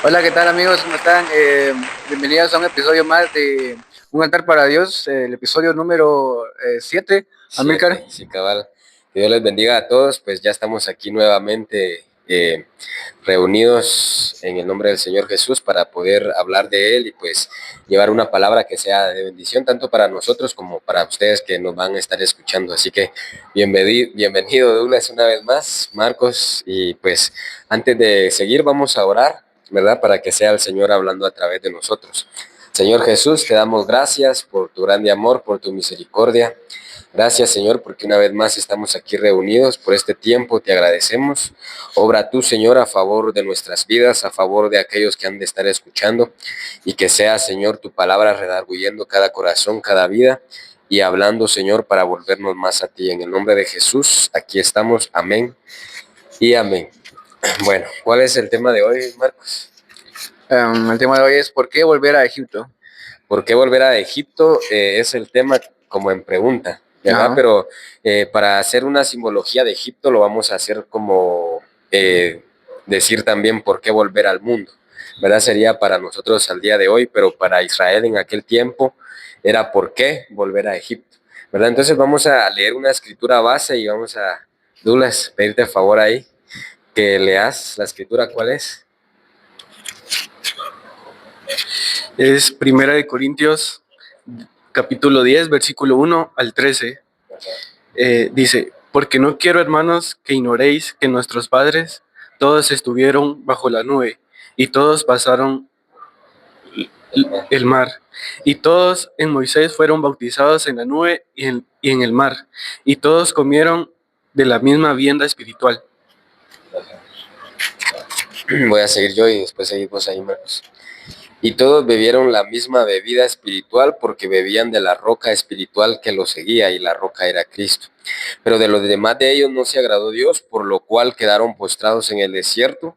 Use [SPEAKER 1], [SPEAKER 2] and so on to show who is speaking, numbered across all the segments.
[SPEAKER 1] Hola, ¿qué tal amigos? ¿Cómo están? Bienvenidos a un episodio más de Un altar para Dios, el episodio número 7. Amílcar.
[SPEAKER 2] Siete, sí, cabal. Que Dios les bendiga a todos, pues ya estamos aquí nuevamente reunidos en el nombre del Señor Jesús para poder hablar de Él y pues llevar una palabra que sea de bendición tanto para nosotros como para ustedes que nos van a estar escuchando. Así que bienvenido Douglas una vez más, Marcos, y pues antes de seguir vamos a orar, ¿verdad? Para que sea el Señor hablando a través de nosotros. Señor Jesús, te damos gracias por tu grande amor, por tu misericordia. Gracias, Señor, porque una vez más estamos aquí reunidos por este tiempo. Te agradecemos. Obra tú, Señor, a favor de nuestras vidas, a favor de aquellos que han de estar escuchando y que sea, Señor, tu palabra redarguyendo cada corazón, cada vida y hablando, Señor, para volvernos más a ti. En el nombre de Jesús, aquí estamos. Amén y amén. Bueno, ¿cuál es el tema de hoy, Marcos?
[SPEAKER 1] El tema de hoy es ¿por qué volver a Egipto?
[SPEAKER 2] ¿Por qué volver a Egipto? Es el tema como en pregunta, ¿verdad?
[SPEAKER 1] Ajá.
[SPEAKER 2] Pero para hacer una simbología de Egipto lo vamos a hacer como decir también por qué volver al mundo, ¿verdad? Sería para nosotros al día de hoy, pero para Israel en aquel tiempo era por qué volver a Egipto, ¿verdad? Entonces vamos a leer una escritura base y vamos a, Dulas, pedirte favor ahí que leas la escritura, ¿cuál es?
[SPEAKER 1] Es Primera de Corintios, capítulo 10, versículo 1 al 13. Dice, porque no quiero, hermanos, que ignoréis que nuestros padres todos estuvieron bajo la nube y todos pasaron el mar. Y todos en Moisés fueron bautizados en la nube y en el mar. Y todos comieron de la misma vianda espiritual.
[SPEAKER 2] Voy a seguir yo y después seguimos ahí, Marcos. Y todos bebieron la misma bebida espiritual porque bebían de la roca espiritual que los seguía y la roca era Cristo. Pero de los demás de ellos no se agradó Dios, por lo cual quedaron postrados en el desierto.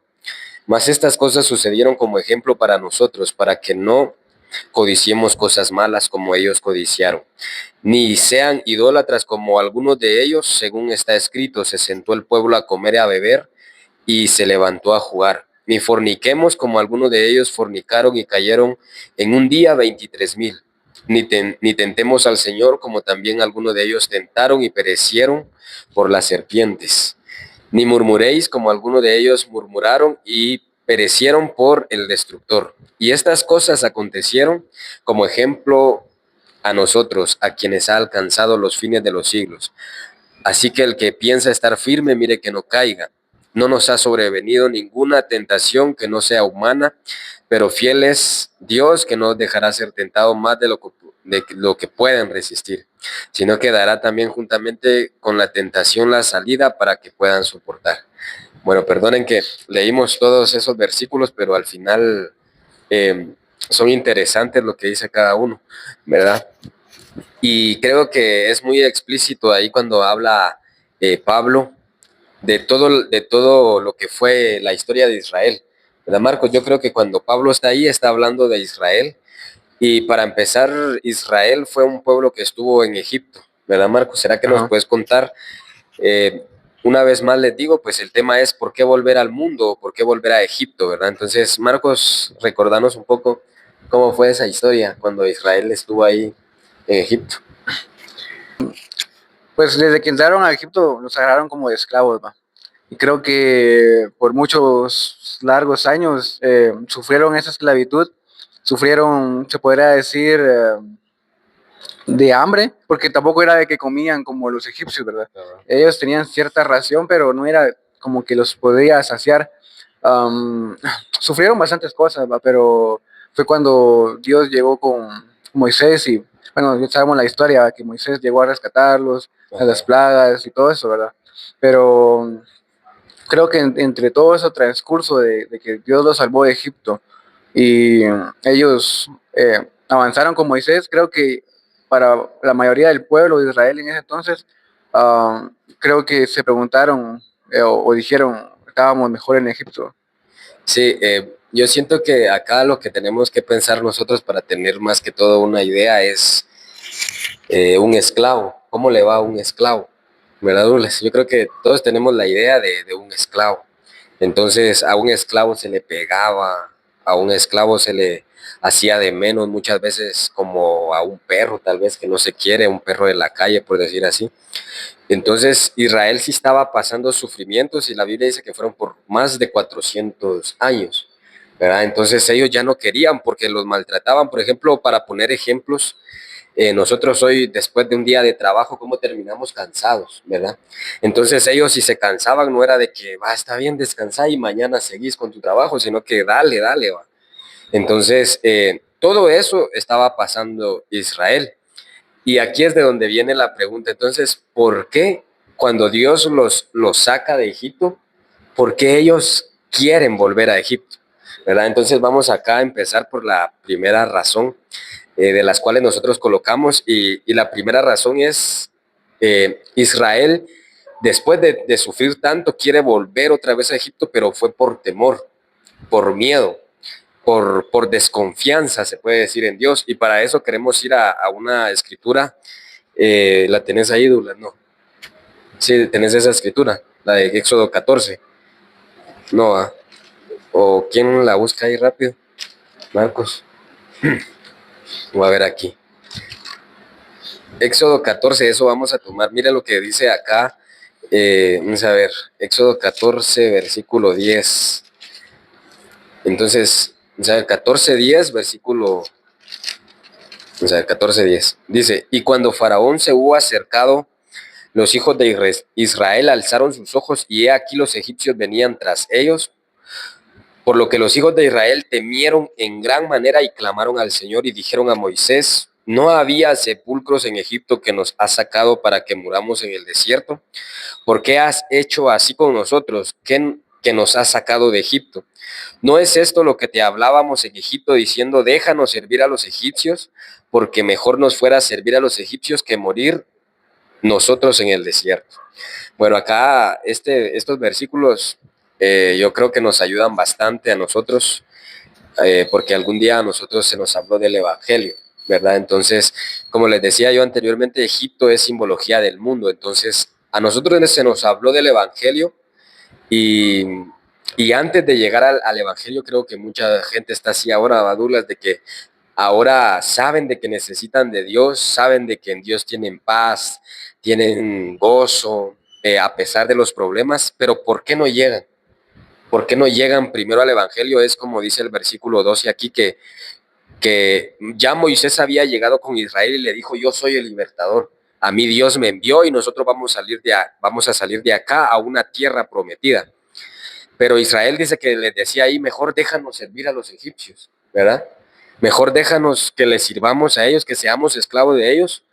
[SPEAKER 2] Mas estas cosas sucedieron como ejemplo para nosotros, para que no codiciemos cosas malas como ellos codiciaron, ni sean idólatras como algunos de ellos, según está escrito, se sentó el pueblo a comer y a beber y se levantó a jugar. Ni forniquemos como algunos de ellos fornicaron y cayeron en un día 23,000. Ni tentemos al Señor como también algunos de ellos tentaron y perecieron por las serpientes. Ni murmuréis como algunos de ellos murmuraron y perecieron por el destructor. Y estas cosas acontecieron como ejemplo a nosotros, a quienes ha alcanzado los fines de los siglos. Así que el que piensa estar firme, mire que no caiga. No nos ha sobrevenido ninguna tentación que no sea humana, pero fiel es Dios que no os dejará ser tentado más de lo que pueden resistir, sino que dará también juntamente con la tentación la salida para que puedan soportar. Bueno, perdonen que leímos todos esos versículos, pero al final eh, son interesantes lo que dice cada uno, ¿verdad? Y creo que es muy explícito ahí cuando habla Pablo de todo lo que fue la historia de Israel. ¿Verdad, Marcos? Yo creo que cuando Pablo está ahí, está hablando de Israel. Y para empezar, Israel fue un pueblo que estuvo en Egipto. ¿Verdad, Marcos? ¿Será que nos
[SPEAKER 1] Ajá.
[SPEAKER 2] puedes contar? Eh, una vez más les digo, pues el tema es ¿por qué volver al mundo? ¿Por qué volver a Egipto? ¿Verdad? Entonces, Marcos, recordanos un poco cómo fue esa historia cuando Israel estuvo ahí en Egipto.
[SPEAKER 1] Pues desde que entraron a Egipto los agarraron como de esclavos, ¿va? Y creo que por muchos largos años sufrieron esa esclavitud, sufrieron, se podría decir, de hambre, porque tampoco era de que comían como los egipcios, ¿verdad? Ellos tenían cierta ración, pero no era como que los podía saciar. Um, Sufrieron bastantes cosas, ¿va? Pero fue cuando Dios llegó con Moisés y, bueno, ya sabemos la historia, que Moisés llegó a rescatarlos, a las plagas y todo eso, ¿verdad? Pero creo que entre todo ese transcurso de que Dios los salvó de Egipto y ellos avanzaron con Moisés, creo que para la mayoría del pueblo de Israel en ese entonces, uh, creo que se preguntaron o dijeron, estábamos mejor en Egipto.
[SPEAKER 2] Sí, yo siento que acá lo que tenemos que pensar nosotros para tener más que todo una idea es un esclavo. ¿Cómo le va a un esclavo? ¿Verdad, Douglas? Yo creo que todos tenemos la idea de un esclavo. Entonces a un esclavo se le pegaba, a un esclavo se le hacía de menos muchas veces, como a un perro tal vez que no se quiere, un perro de la calle, por decir así. Entonces Israel sí estaba pasando sufrimientos y la Biblia dice que fueron por más de 400 años, ¿verdad? Entonces ellos ya no querían porque los maltrataban. Por ejemplo, para poner ejemplos, nosotros hoy, después de un día de trabajo, ¿cómo terminamos cansados, verdad? Entonces ellos, si se cansaban, no era de que, va, está bien, descansar y mañana seguís con tu trabajo, sino que dale, dale, va. Entonces, todo eso estaba pasando Israel. Y aquí es de donde viene la pregunta. Entonces, ¿por qué cuando Dios los saca de Egipto, por qué ellos quieren volver a Egipto? ¿Verdad? Entonces vamos acá a empezar por la primera razón de las cuales nosotros colocamos, y la primera razón es Israel, después de sufrir tanto, quiere volver otra vez a Egipto, pero fue por temor, por miedo, por desconfianza, se puede decir, en Dios. Y para eso queremos ir a una escritura. ¿La tenés ahí, Douglas? No. Sí, tenés esa escritura, la de Éxodo 14. No, o quién la busca ahí rápido. Marcos. Voy a ver aquí. Éxodo 14, eso vamos a tomar. Mira lo que dice acá. Vamos a ver, Éxodo 14, versículo 10. Entonces, vamos a ver, 14, 10, versículo. Vamos a ver, 14, 10. Dice: y cuando Faraón se hubo acercado, los hijos de Israel alzaron sus ojos, y he aquí los egipcios venían tras ellos, por lo que los hijos de Israel temieron en gran manera y clamaron al Señor y dijeron a Moisés: ¿no había sepulcros en Egipto que nos has sacado para que muramos en el desierto? ¿Por qué has hecho así con nosotros, que nos has sacado de Egipto? ¿No es esto lo que te hablábamos en Egipto, diciendo, déjanos servir a los egipcios, porque mejor nos fuera servir a los egipcios que morir nosotros en el desierto? Bueno, acá estos versículos yo creo que nos ayudan bastante a nosotros, porque algún día a nosotros se nos habló del Evangelio, ¿verdad? Entonces, como les decía yo anteriormente, Egipto es simbología del mundo. Entonces a nosotros se nos habló del Evangelio, y, y antes de llegar al Evangelio, creo que mucha gente está así ahora, Badulas, de que ahora saben de que necesitan de Dios, saben de que en Dios tienen paz, tienen gozo, a pesar de los problemas, pero ¿por qué no llegan? ¿Por qué no llegan primero al Evangelio? Es como dice el versículo 12 aquí, que ya Moisés había llegado con Israel y le dijo, yo soy el libertador. A mí Dios me envió y nosotros vamos a salir de acá a una tierra prometida. Pero Israel dice que les decía ahí, mejor déjanos servir a los egipcios, ¿verdad? Mejor déjanos que les sirvamos a ellos, que seamos esclavos de ellos,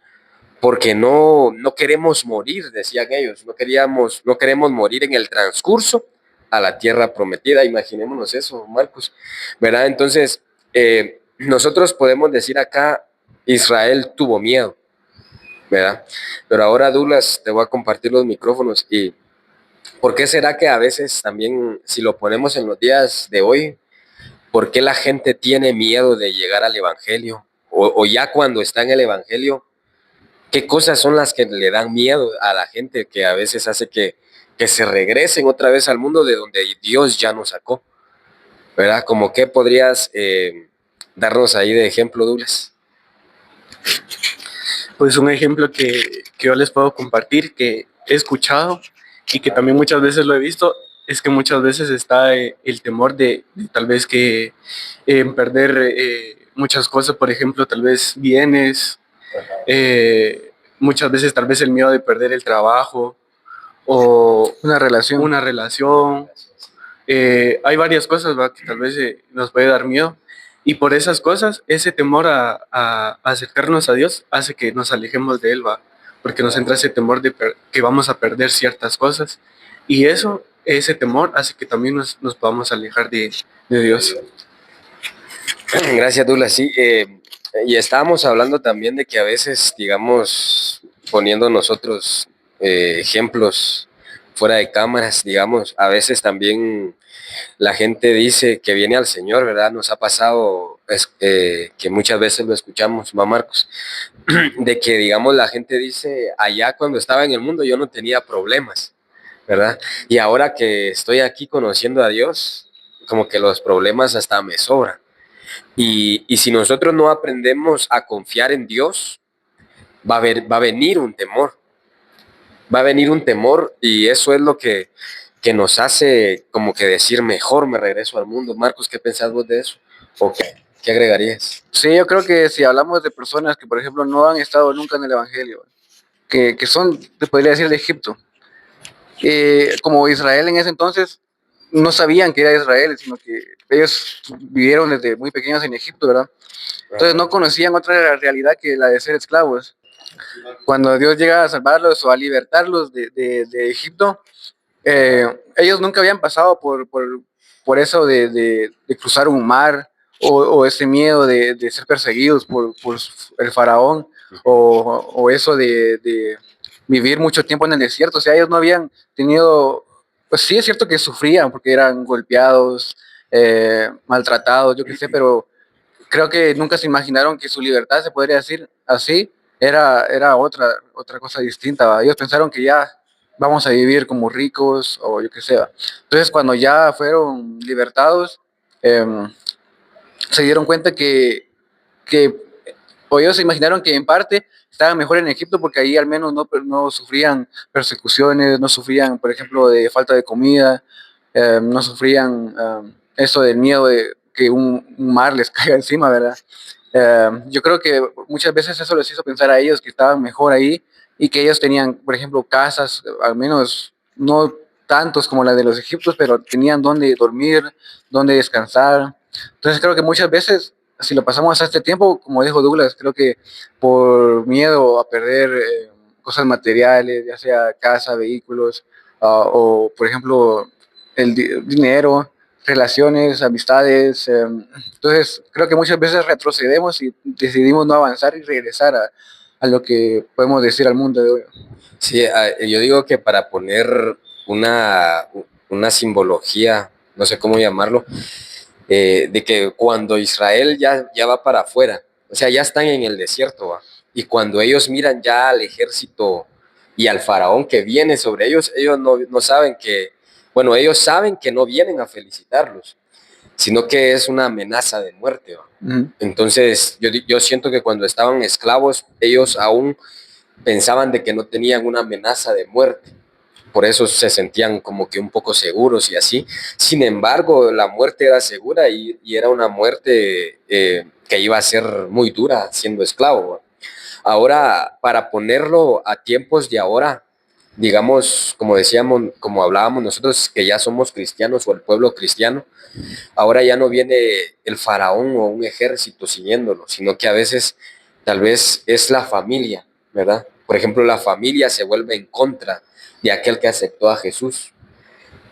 [SPEAKER 2] porque no queremos morir, decían ellos, no queremos morir en el transcurso a la tierra prometida. Imaginémonos eso, Marcos, ¿verdad? Entonces, nosotros podemos decir acá, Israel tuvo miedo, ¿verdad? Pero ahora, Douglas, te voy a compartir los micrófonos. ¿Y por qué será que a veces también, si lo ponemos en los días de hoy, por qué la gente tiene miedo de llegar al Evangelio? O ya cuando está en el Evangelio, ¿qué cosas son las que le dan miedo a la gente, que a veces hace que se regresen otra vez al mundo de donde Dios ya nos sacó? ¿Verdad? Como qué podrías darnos ahí de ejemplo, Douglas.
[SPEAKER 1] Pues un ejemplo que yo les puedo compartir, que he escuchado y que también muchas veces lo he visto, es que muchas veces está el temor de tal vez que perder muchas cosas, por ejemplo, tal vez bienes, muchas veces tal vez el miedo de perder el trabajo o una relación. Hay varias cosas, ¿va?, que tal vez nos puede dar miedo. Y por esas cosas, ese temor a acercarnos a Dios hace que nos alejemos de Él, ¿va? Porque nos entra ese temor de que vamos a perder ciertas cosas. Y ese temor hace que también nos podamos alejar de Dios.
[SPEAKER 2] Gracias, Douglas. Sí, y estábamos hablando también de que a veces, digamos, poniendo nosotros ejemplos fuera de cámaras, digamos, a veces también la gente dice que viene al Señor, ¿verdad? Nos ha pasado que muchas veces lo escuchamos, ¿va, Marcos? De que, digamos, la gente dice, allá cuando estaba en el mundo yo no tenía problemas, ¿verdad? Y ahora que estoy aquí conociendo a Dios, como que los problemas hasta me sobran. Y si nosotros no aprendemos a confiar en Dios, va a venir un temor. Va a venir un temor y eso es lo que nos hace como que decir mejor me regreso al mundo. Marcos, ¿qué pensás vos de eso? ¿O qué agregarías?
[SPEAKER 1] Sí, yo creo que si hablamos de personas que, por ejemplo, no han estado nunca en el Evangelio, que son, te podría decir, de Egipto, como Israel en ese entonces, no sabían que era Israel, sino que ellos vivieron desde muy pequeños en Egipto, ¿verdad? Entonces no conocían otra realidad que la de ser esclavos. Cuando Dios llega a salvarlos o a libertarlos de Egipto, ellos nunca habían pasado por eso de cruzar un mar o ese miedo de ser perseguidos por el faraón o eso de vivir mucho tiempo en el desierto. O sea, ellos no habían tenido, pues sí es cierto que sufrían porque eran golpeados, maltratados, yo qué sé, pero creo que nunca se imaginaron que su libertad, se podría decir así, era otra cosa distinta. ¿Va? Ellos pensaron que ya vamos a vivir como ricos o yo qué sé. ¿Va? Entonces, cuando ya fueron libertados, eh, se dieron cuenta que, o ellos se imaginaron que en parte estaban mejor en Egipto porque ahí al menos no sufrían persecuciones, no sufrían, por ejemplo, de falta de comida, no sufrían eso del miedo de que un mar les caiga encima, ¿verdad? Yo creo que muchas veces eso les hizo pensar a ellos que estaban mejor ahí y que ellos tenían, por ejemplo, casas, al menos no tantos como la de los egipcios, pero tenían donde dormir, donde descansar. Entonces creo que muchas veces, si lo pasamos hasta este tiempo, como dijo Douglas, creo que por miedo a perder cosas materiales, ya sea casa, vehículos, o por ejemplo dinero, relaciones, amistades. Entonces, creo que muchas veces retrocedemos y decidimos no avanzar y regresar a lo que podemos decir al mundo de hoy.
[SPEAKER 2] Sí, yo digo que para poner una, una simbología, no sé cómo llamarlo, de que cuando Israel ya va para afuera, o sea, ya están en el desierto, ¿va? Y cuando ellos miran ya al ejército y al faraón que viene sobre ellos no saben que, bueno, ellos saben que no vienen a felicitarlos, sino que es una amenaza de muerte, ¿va? Entonces, yo siento que cuando estaban esclavos, ellos aún pensaban de que no tenían una amenaza de muerte. Por eso se sentían como que un poco seguros y así. Sin embargo, la muerte era segura y era una muerte que iba a ser muy dura siendo esclavo. Ahora, para ponerlo a tiempos de ahora, digamos, como decíamos, como hablábamos nosotros, que ya somos cristianos o el pueblo cristiano, ahora ya no viene el faraón o un ejército siguiéndolo, sino que a veces tal vez es la familia, ¿verdad? Por ejemplo, la familia se vuelve en contra de aquel que aceptó a Jesús.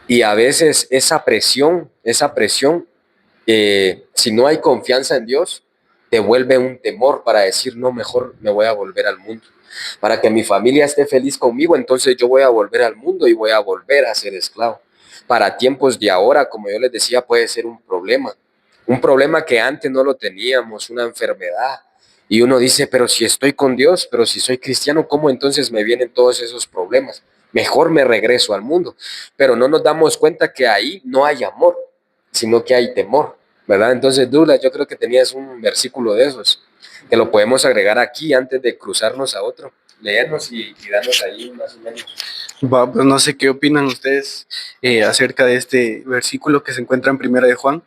[SPEAKER 2] Y a veces esa presión, si no hay confianza en Dios, te vuelve un temor para decir, no, mejor me voy a volver al mundo. Para que mi familia esté feliz conmigo, entonces yo voy a volver al mundo y voy a volver a ser esclavo. Para tiempos de ahora, como yo les decía, puede ser un problema que antes no lo teníamos, una enfermedad. Y uno dice, pero si estoy con Dios, pero si soy cristiano, ¿cómo entonces me vienen todos esos problemas? Mejor me regreso al mundo. Pero no nos damos cuenta que ahí no hay amor, sino que hay temor, ¿verdad? Entonces, Douglas, yo creo que tenías un versículo de esos, que lo podemos agregar aquí antes de cruzarnos a otro. Leernos y darnos ahí más o menos.
[SPEAKER 3] Va, pues no sé qué opinan ustedes acerca de este versículo que se encuentra en Primera de Juan,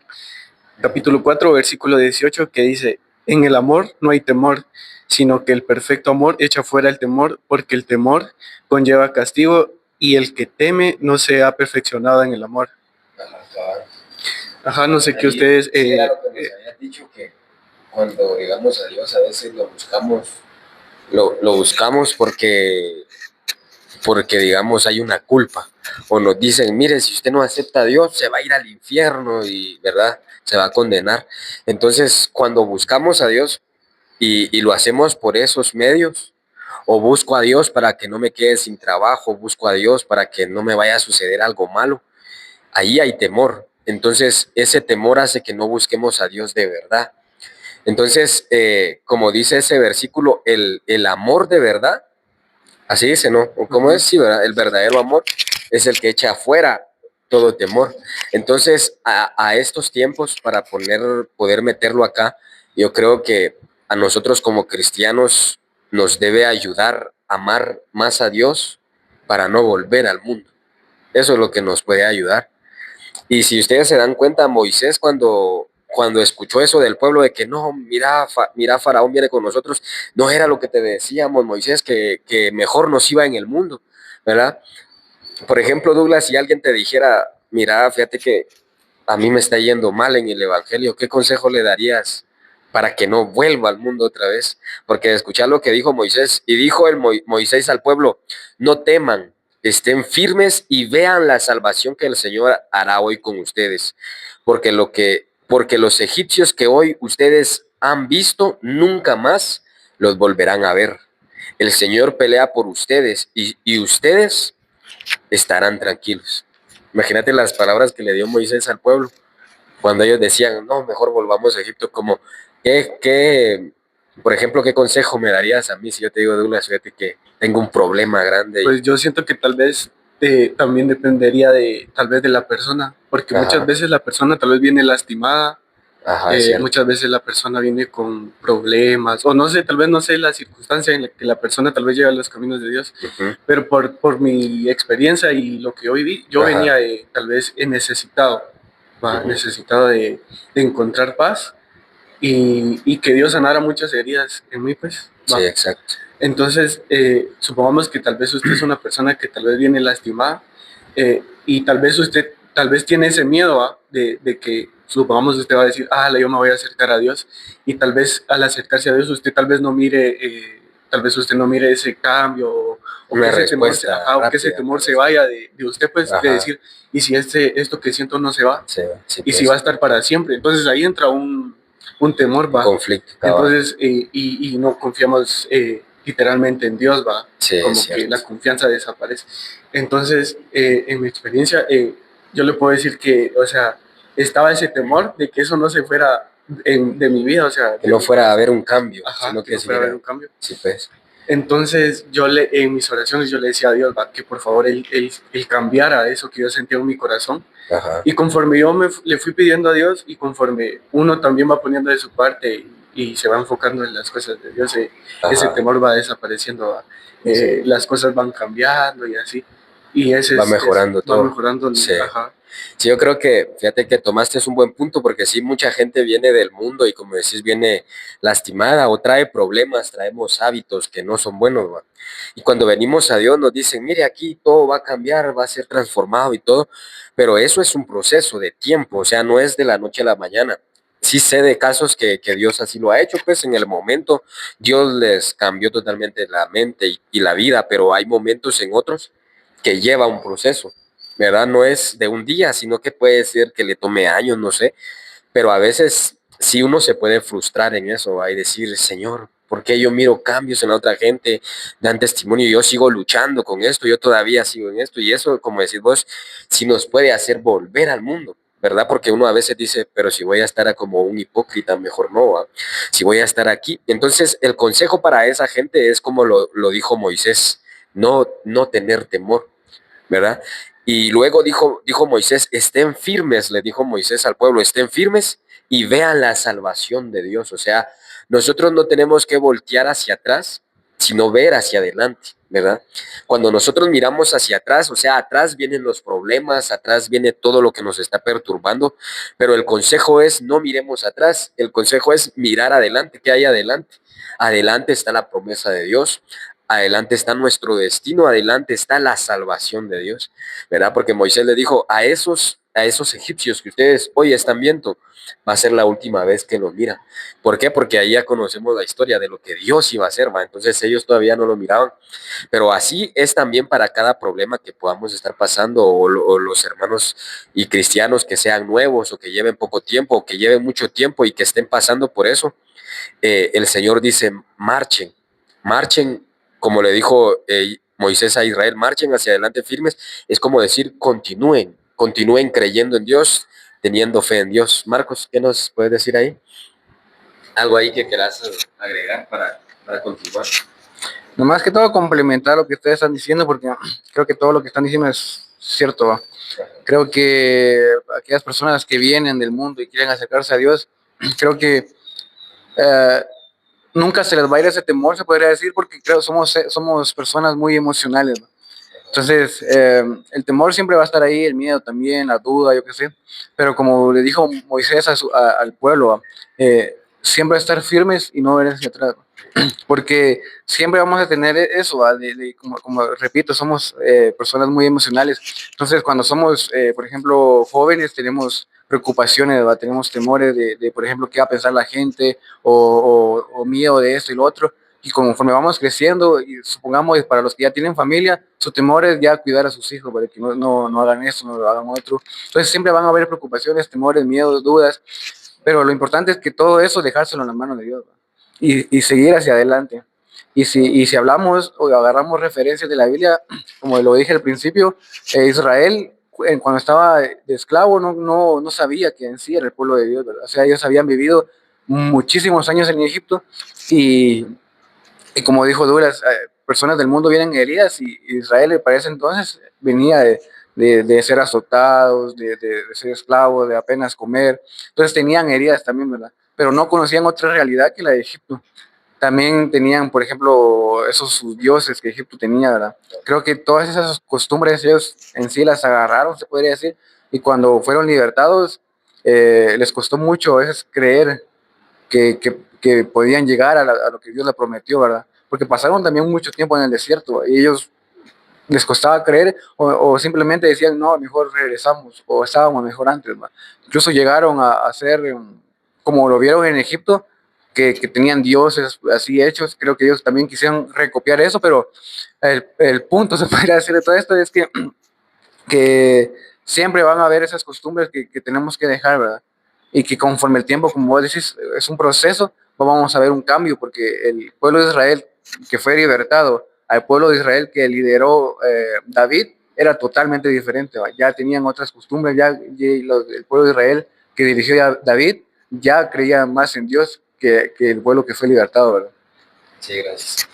[SPEAKER 3] capítulo 4, versículo 18, que dice, en el amor no hay temor, sino que el perfecto amor echa fuera el temor, porque el temor conlleva castigo y el que teme no se ha perfeccionado en el amor. Ajá, no sé qué ustedes...
[SPEAKER 2] Sí, era lo que nos habías dicho, que cuando llegamos a Dios a veces lo buscamos porque digamos hay una culpa o nos dicen, mire, si usted no acepta a Dios se va a ir al infierno y, ¿verdad? Se va a condenar. Entonces, cuando buscamos a Dios y lo hacemos por esos medios, o busco a Dios para que no me quede sin trabajo, busco a Dios para que no me vaya a suceder algo malo, ahí hay temor. Entonces, ese temor hace que no busquemos a Dios de verdad. Entonces, como dice ese versículo, el amor de verdad, así dice, ¿no? ¿Cómo es? Sí, ¿verdad? El verdadero amor es el que echa afuera todo temor. Entonces, a estos tiempos, para poder meterlo acá, yo creo que a nosotros como cristianos nos debe ayudar a amar más a Dios para no volver al mundo. Eso es lo que nos puede ayudar. Y si ustedes se dan cuenta, Moisés cuando escuchó eso del pueblo de que no, mira, mira, Faraón viene con nosotros, no era lo que te decíamos, Moisés, que mejor nos iba en el mundo, ¿verdad? Por ejemplo, Douglas, si alguien te dijera, mira, fíjate que a mí me está yendo mal en el Evangelio, ¿qué consejo le darías para que no vuelva al mundo otra vez? Porque escuchar lo que dijo Moisés, y dijo Moisés al pueblo, no teman, estén firmes y vean la salvación que el Señor hará hoy con ustedes, porque los egipcios que hoy ustedes han visto, nunca más los volverán a ver. El Señor pelea por ustedes y ustedes estarán tranquilos. Imagínate las palabras que le dio Moisés al pueblo cuando ellos decían, no, mejor volvamos a Egipto, como, por ejemplo, ¿qué consejo me darías a mí si yo te digo, Douglas, fíjate que tengo un problema grande?
[SPEAKER 3] Pues yo siento que tal vez también dependería tal vez de la persona, porque muchas veces la persona tal vez viene lastimada, muchas veces la persona viene con problemas, o no sé, tal vez no sé la circunstancia en la que la persona tal vez llega a los caminos de Dios, pero por mi experiencia y lo que hoy vi, yo venía tal vez necesitado, necesitado de encontrar paz y que Dios sanara muchas heridas en mí, pues.
[SPEAKER 2] Sí, exacto.
[SPEAKER 3] Entonces, supongamos que tal vez usted es una persona que tal vez viene lastimada y tal vez usted tiene ese miedo de que, supongamos, usted va a decir, yo me voy a acercar a Dios, y tal vez al acercarse a Dios usted tal vez no mire, ese cambio o que ese temor se vaya de usted, pues, de decir, y si esto que siento no se va, y si va a estar para siempre. Entonces ahí entra un temor, va.
[SPEAKER 2] Conflicto.
[SPEAKER 3] Entonces, y no confiamos literalmente en Dios, va.
[SPEAKER 2] Sí,
[SPEAKER 3] como que la confianza desaparece. Entonces, en mi experiencia, yo le puedo decir que, o sea, estaba ese temor de que eso no se fuera de mi vida, o sea,
[SPEAKER 2] que no fuera a haber un cambio,
[SPEAKER 3] sino que no fuera a haber un cambio.
[SPEAKER 2] Sí, pues.
[SPEAKER 3] Entonces, en mis oraciones yo le decía a Dios, va, que por favor él cambiara eso que yo sentía en mi corazón. Y conforme yo le fui pidiendo a Dios, y conforme uno también va poniendo de su parte y se va enfocando en las cosas de Dios, ese temor va desapareciendo, va. Las cosas van cambiando y así. Y
[SPEAKER 2] va mejorando todo.
[SPEAKER 3] Va mejorando.
[SPEAKER 2] Sí. Sí, yo creo que, fíjate que tomaste un buen punto, porque sí, mucha gente viene del mundo y, como decís, viene lastimada o trae problemas, traemos hábitos que no son buenos, ¿va? Y cuando venimos a Dios nos dicen, mire, aquí todo va a cambiar, va a ser transformado y todo, pero eso es un proceso de tiempo, o sea, no es de la noche a la mañana. Sí sé de casos que Dios así lo ha hecho, pues en el momento Dios les cambió totalmente la mente y la vida, pero hay momentos en otros que lleva un proceso, ¿verdad? No es de un día, sino que puede ser que le tome años, no sé, pero a veces sí uno se puede frustrar en eso, ¿va? Y decir, Señor, ¿por qué yo miro cambios en la otra gente, dan testimonio y yo sigo luchando con esto, yo todavía sigo en esto? Y eso, como decís vos, sí nos puede hacer volver al mundo, ¿verdad? Porque uno a veces dice, pero si voy a estar como un hipócrita, mejor no, ¿va? Si voy a estar aquí. Entonces, el consejo para esa gente es como lo dijo Moisés, no tener temor, ¿verdad? Y luego dijo Moisés, estén firmes, le dijo Moisés al pueblo, estén firmes y vean la salvación de Dios. O sea, nosotros no tenemos que voltear hacia atrás, sino ver hacia adelante, ¿verdad? Cuando nosotros miramos hacia atrás, o sea, atrás vienen los problemas, atrás viene todo lo que nos está perturbando, pero el consejo es no miremos atrás, el consejo es mirar adelante. ¿Qué hay adelante? Adelante está la promesa de Dios, adelante está nuestro destino, adelante está la salvación de Dios, ¿verdad? Porque Moisés le dijo a esos egipcios que ustedes hoy están viendo, va a ser la última vez que lo miran. ¿Por qué? Porque ahí ya conocemos la historia de lo que Dios iba a hacer, ¿va? Entonces ellos todavía no lo miraban. Pero así es también para cada problema que podamos estar pasando, o los hermanos y cristianos que sean nuevos, o que lleven poco tiempo, o que lleven mucho tiempo y que estén pasando por eso. El Señor dice, marchen, como le dijo Moisés a Israel, marchen hacia adelante firmes. Es como decir, continúen creyendo en Dios, teniendo fe en Dios. Marcos, ¿qué nos puedes decir ahí? Algo ahí que quieras agregar para continuar.
[SPEAKER 1] Nomás que todo complementar lo que ustedes están diciendo, porque creo que todo lo que están diciendo es cierto, ¿va? Creo que aquellas personas que vienen del mundo y quieren acercarse a Dios, creo que eh, nunca se les va a ir ese temor, se podría decir, porque creo somos personas muy emocionales, ¿no? Entonces, el temor siempre va a estar ahí, el miedo también, la duda, yo qué sé. Pero como le dijo Moisés al pueblo, siempre estar firmes y no ver hacia atrás. Porque siempre vamos a tener eso, ¿va? Como repito, somos personas muy emocionales. Entonces, cuando somos, por ejemplo, jóvenes, tenemos preocupaciones, ¿va? Tenemos temores por ejemplo, qué va a pensar la gente o miedo de esto y lo otro. Y conforme vamos creciendo, y supongamos para los que ya tienen familia, su temor es ya cuidar a sus hijos para que no hagan esto, no lo hagan otro. Entonces siempre van a haber preocupaciones, temores, miedos, dudas, pero lo importante es que todo eso dejárselo en las manos de Dios, ¿va? Y seguir hacia adelante. Y si hablamos o agarramos referencias de la Biblia, como lo dije al principio, Israel cuando estaba de esclavo no sabía que en sí era el pueblo de Dios, ¿verdad? O sea, ellos habían vivido muchísimos años en Egipto y, y como dijo Douglas, personas del mundo vienen heridas y Israel para ese entonces venía de ser azotados, de ser esclavos, de apenas comer. Entonces tenían heridas también, ¿verdad? Pero no conocían otra realidad que la de Egipto. También tenían, por ejemplo, esos sus dioses que Egipto tenía, ¿verdad? Creo que todas esas costumbres ellos en sí las agarraron, se podría decir, y cuando fueron libertados, les costó mucho a veces creer que podían llegar a lo que Dios les prometió, ¿verdad? Porque pasaron también mucho tiempo en el desierto y ellos les costaba creer o simplemente decían, no, mejor regresamos o estábamos mejor antes, ¿verdad? Incluso llegaron a ser, como lo vieron en Egipto, que tenían dioses así hechos, creo que ellos también quisieron recopiar eso, pero el punto, se podría decir de todo esto, es que siempre van a haber esas costumbres que tenemos que dejar, ¿verdad? Y que conforme el tiempo, como vos decís, es un proceso, pues vamos a ver un cambio, porque el pueblo de Israel que fue libertado al pueblo de Israel que lideró David era totalmente diferente, ¿va? Ya tenían otras costumbres, el pueblo de Israel que dirigió David ya creía más en Dios que el pueblo que fue libertado, ¿verdad?
[SPEAKER 2] Sí, gracias.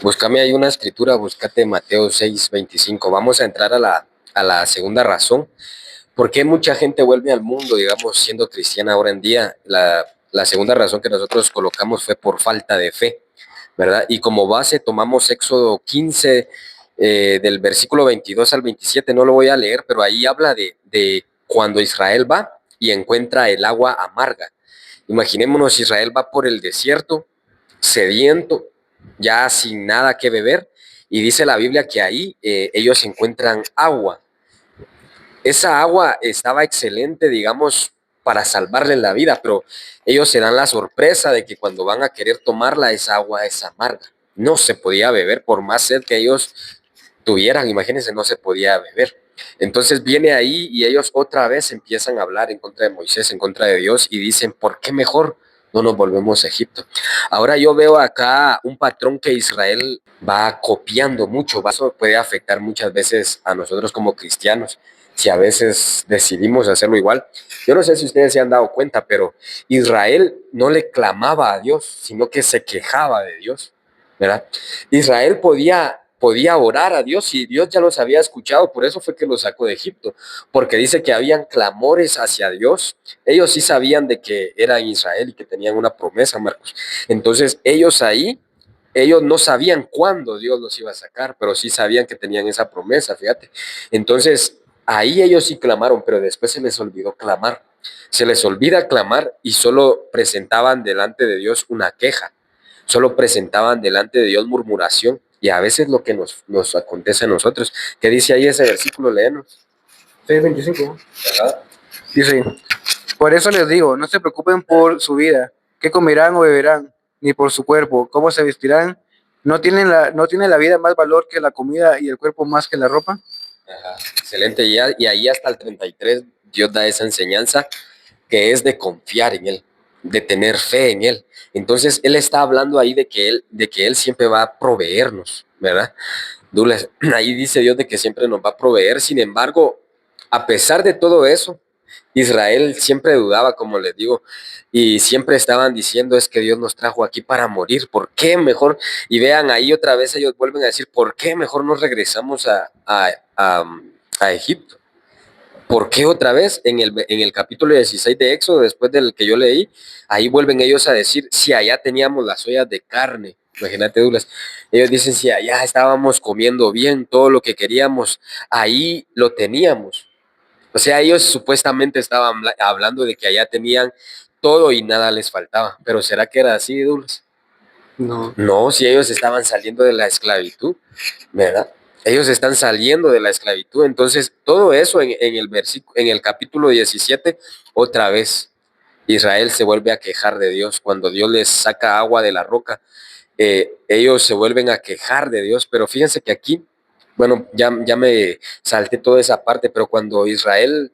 [SPEAKER 2] Búscame ahí una escritura, búscate Mateo 6:25. Vamos a entrar a la segunda razón. ¿Por qué mucha gente vuelve al mundo, digamos, siendo cristiana ahora en día? La segunda razón que nosotros colocamos fue por falta de fe, ¿verdad? Y como base tomamos Éxodo 15, del versículo 22 al 27, no lo voy a leer, pero ahí habla de cuando Israel va y encuentra el agua amarga. Imaginémonos, Israel va por el desierto, sediento, ya sin nada que beber, y dice la Biblia que ahí ellos encuentran agua. Esa agua estaba excelente, digamos, para salvarle la vida, pero ellos se dan la sorpresa de que cuando van a querer tomarla, esa agua es amarga. No se podía beber, por más sed que ellos tuvieran, imagínense, no se podía beber. Entonces viene ahí y ellos otra vez empiezan a hablar en contra de Moisés, en contra de Dios, y dicen, ¿por qué mejor no nos volvemos a Egipto? Ahora yo veo acá un patrón que Israel va copiando mucho, eso puede afectar muchas veces a nosotros como cristianos, si a veces decidimos hacerlo igual. Yo no sé si ustedes se han dado cuenta, pero Israel no le clamaba a Dios, sino que se quejaba de Dios, ¿verdad? Israel podía orar a Dios y Dios ya los había escuchado, por eso fue que los sacó de Egipto, porque dice que habían clamores hacia Dios. Ellos sí sabían de que era Israel y que tenían una promesa, Marcos. Entonces ellos no sabían cuándo Dios los iba a sacar, pero sí sabían que tenían esa promesa, fíjate. Entonces ahí ellos sí clamaron, pero después se les olvidó clamar. Se les olvida clamar y solo presentaban delante de Dios una queja, solo presentaban delante de Dios murmuración. Y a veces lo que nos acontece a nosotros. ¿Qué dice ahí ese versículo? Léenos.
[SPEAKER 1] 6:25. Dice, por eso les digo, no se preocupen por su vida, qué comerán o beberán, ni por su cuerpo, cómo se vestirán. ¿No tiene la vida más valor que la comida y el cuerpo más que la ropa?
[SPEAKER 2] Ajá, excelente. Y ahí hasta el 33 Dios da esa enseñanza que es de confiar en Él, de tener fe en Él. Entonces Él está hablando ahí de que Él siempre va a proveernos, ¿verdad? Douglas, ahí dice Dios de que siempre nos va a proveer. Sin embargo, a pesar de todo eso, Israel siempre dudaba, como les digo, y siempre estaban diciendo es que Dios nos trajo aquí para morir. ¿Por qué mejor? Y vean ahí otra vez ellos vuelven a decir, ¿por qué mejor nos regresamos a Egipto. ¿Por qué otra vez? En el capítulo 16 de Éxodo, después del que yo leí, ahí vuelven ellos a decir, si allá teníamos las ollas de carne. Imagínate, Douglas. Ellos dicen, si allá estábamos comiendo bien, todo lo que queríamos, ahí lo teníamos. O sea, ellos supuestamente estaban hablando de que allá tenían todo y nada les faltaba. Pero ¿será que era así, Douglas?
[SPEAKER 3] No.
[SPEAKER 2] No, si ellos estaban saliendo de la esclavitud, ¿verdad? Ellos están saliendo de la esclavitud. Entonces, todo eso en el capítulo 17, otra vez, Israel se vuelve a quejar de Dios. Cuando Dios les saca agua de la roca, ellos se vuelven a quejar de Dios. Pero fíjense que aquí, bueno, ya me salté toda esa parte, pero cuando Israel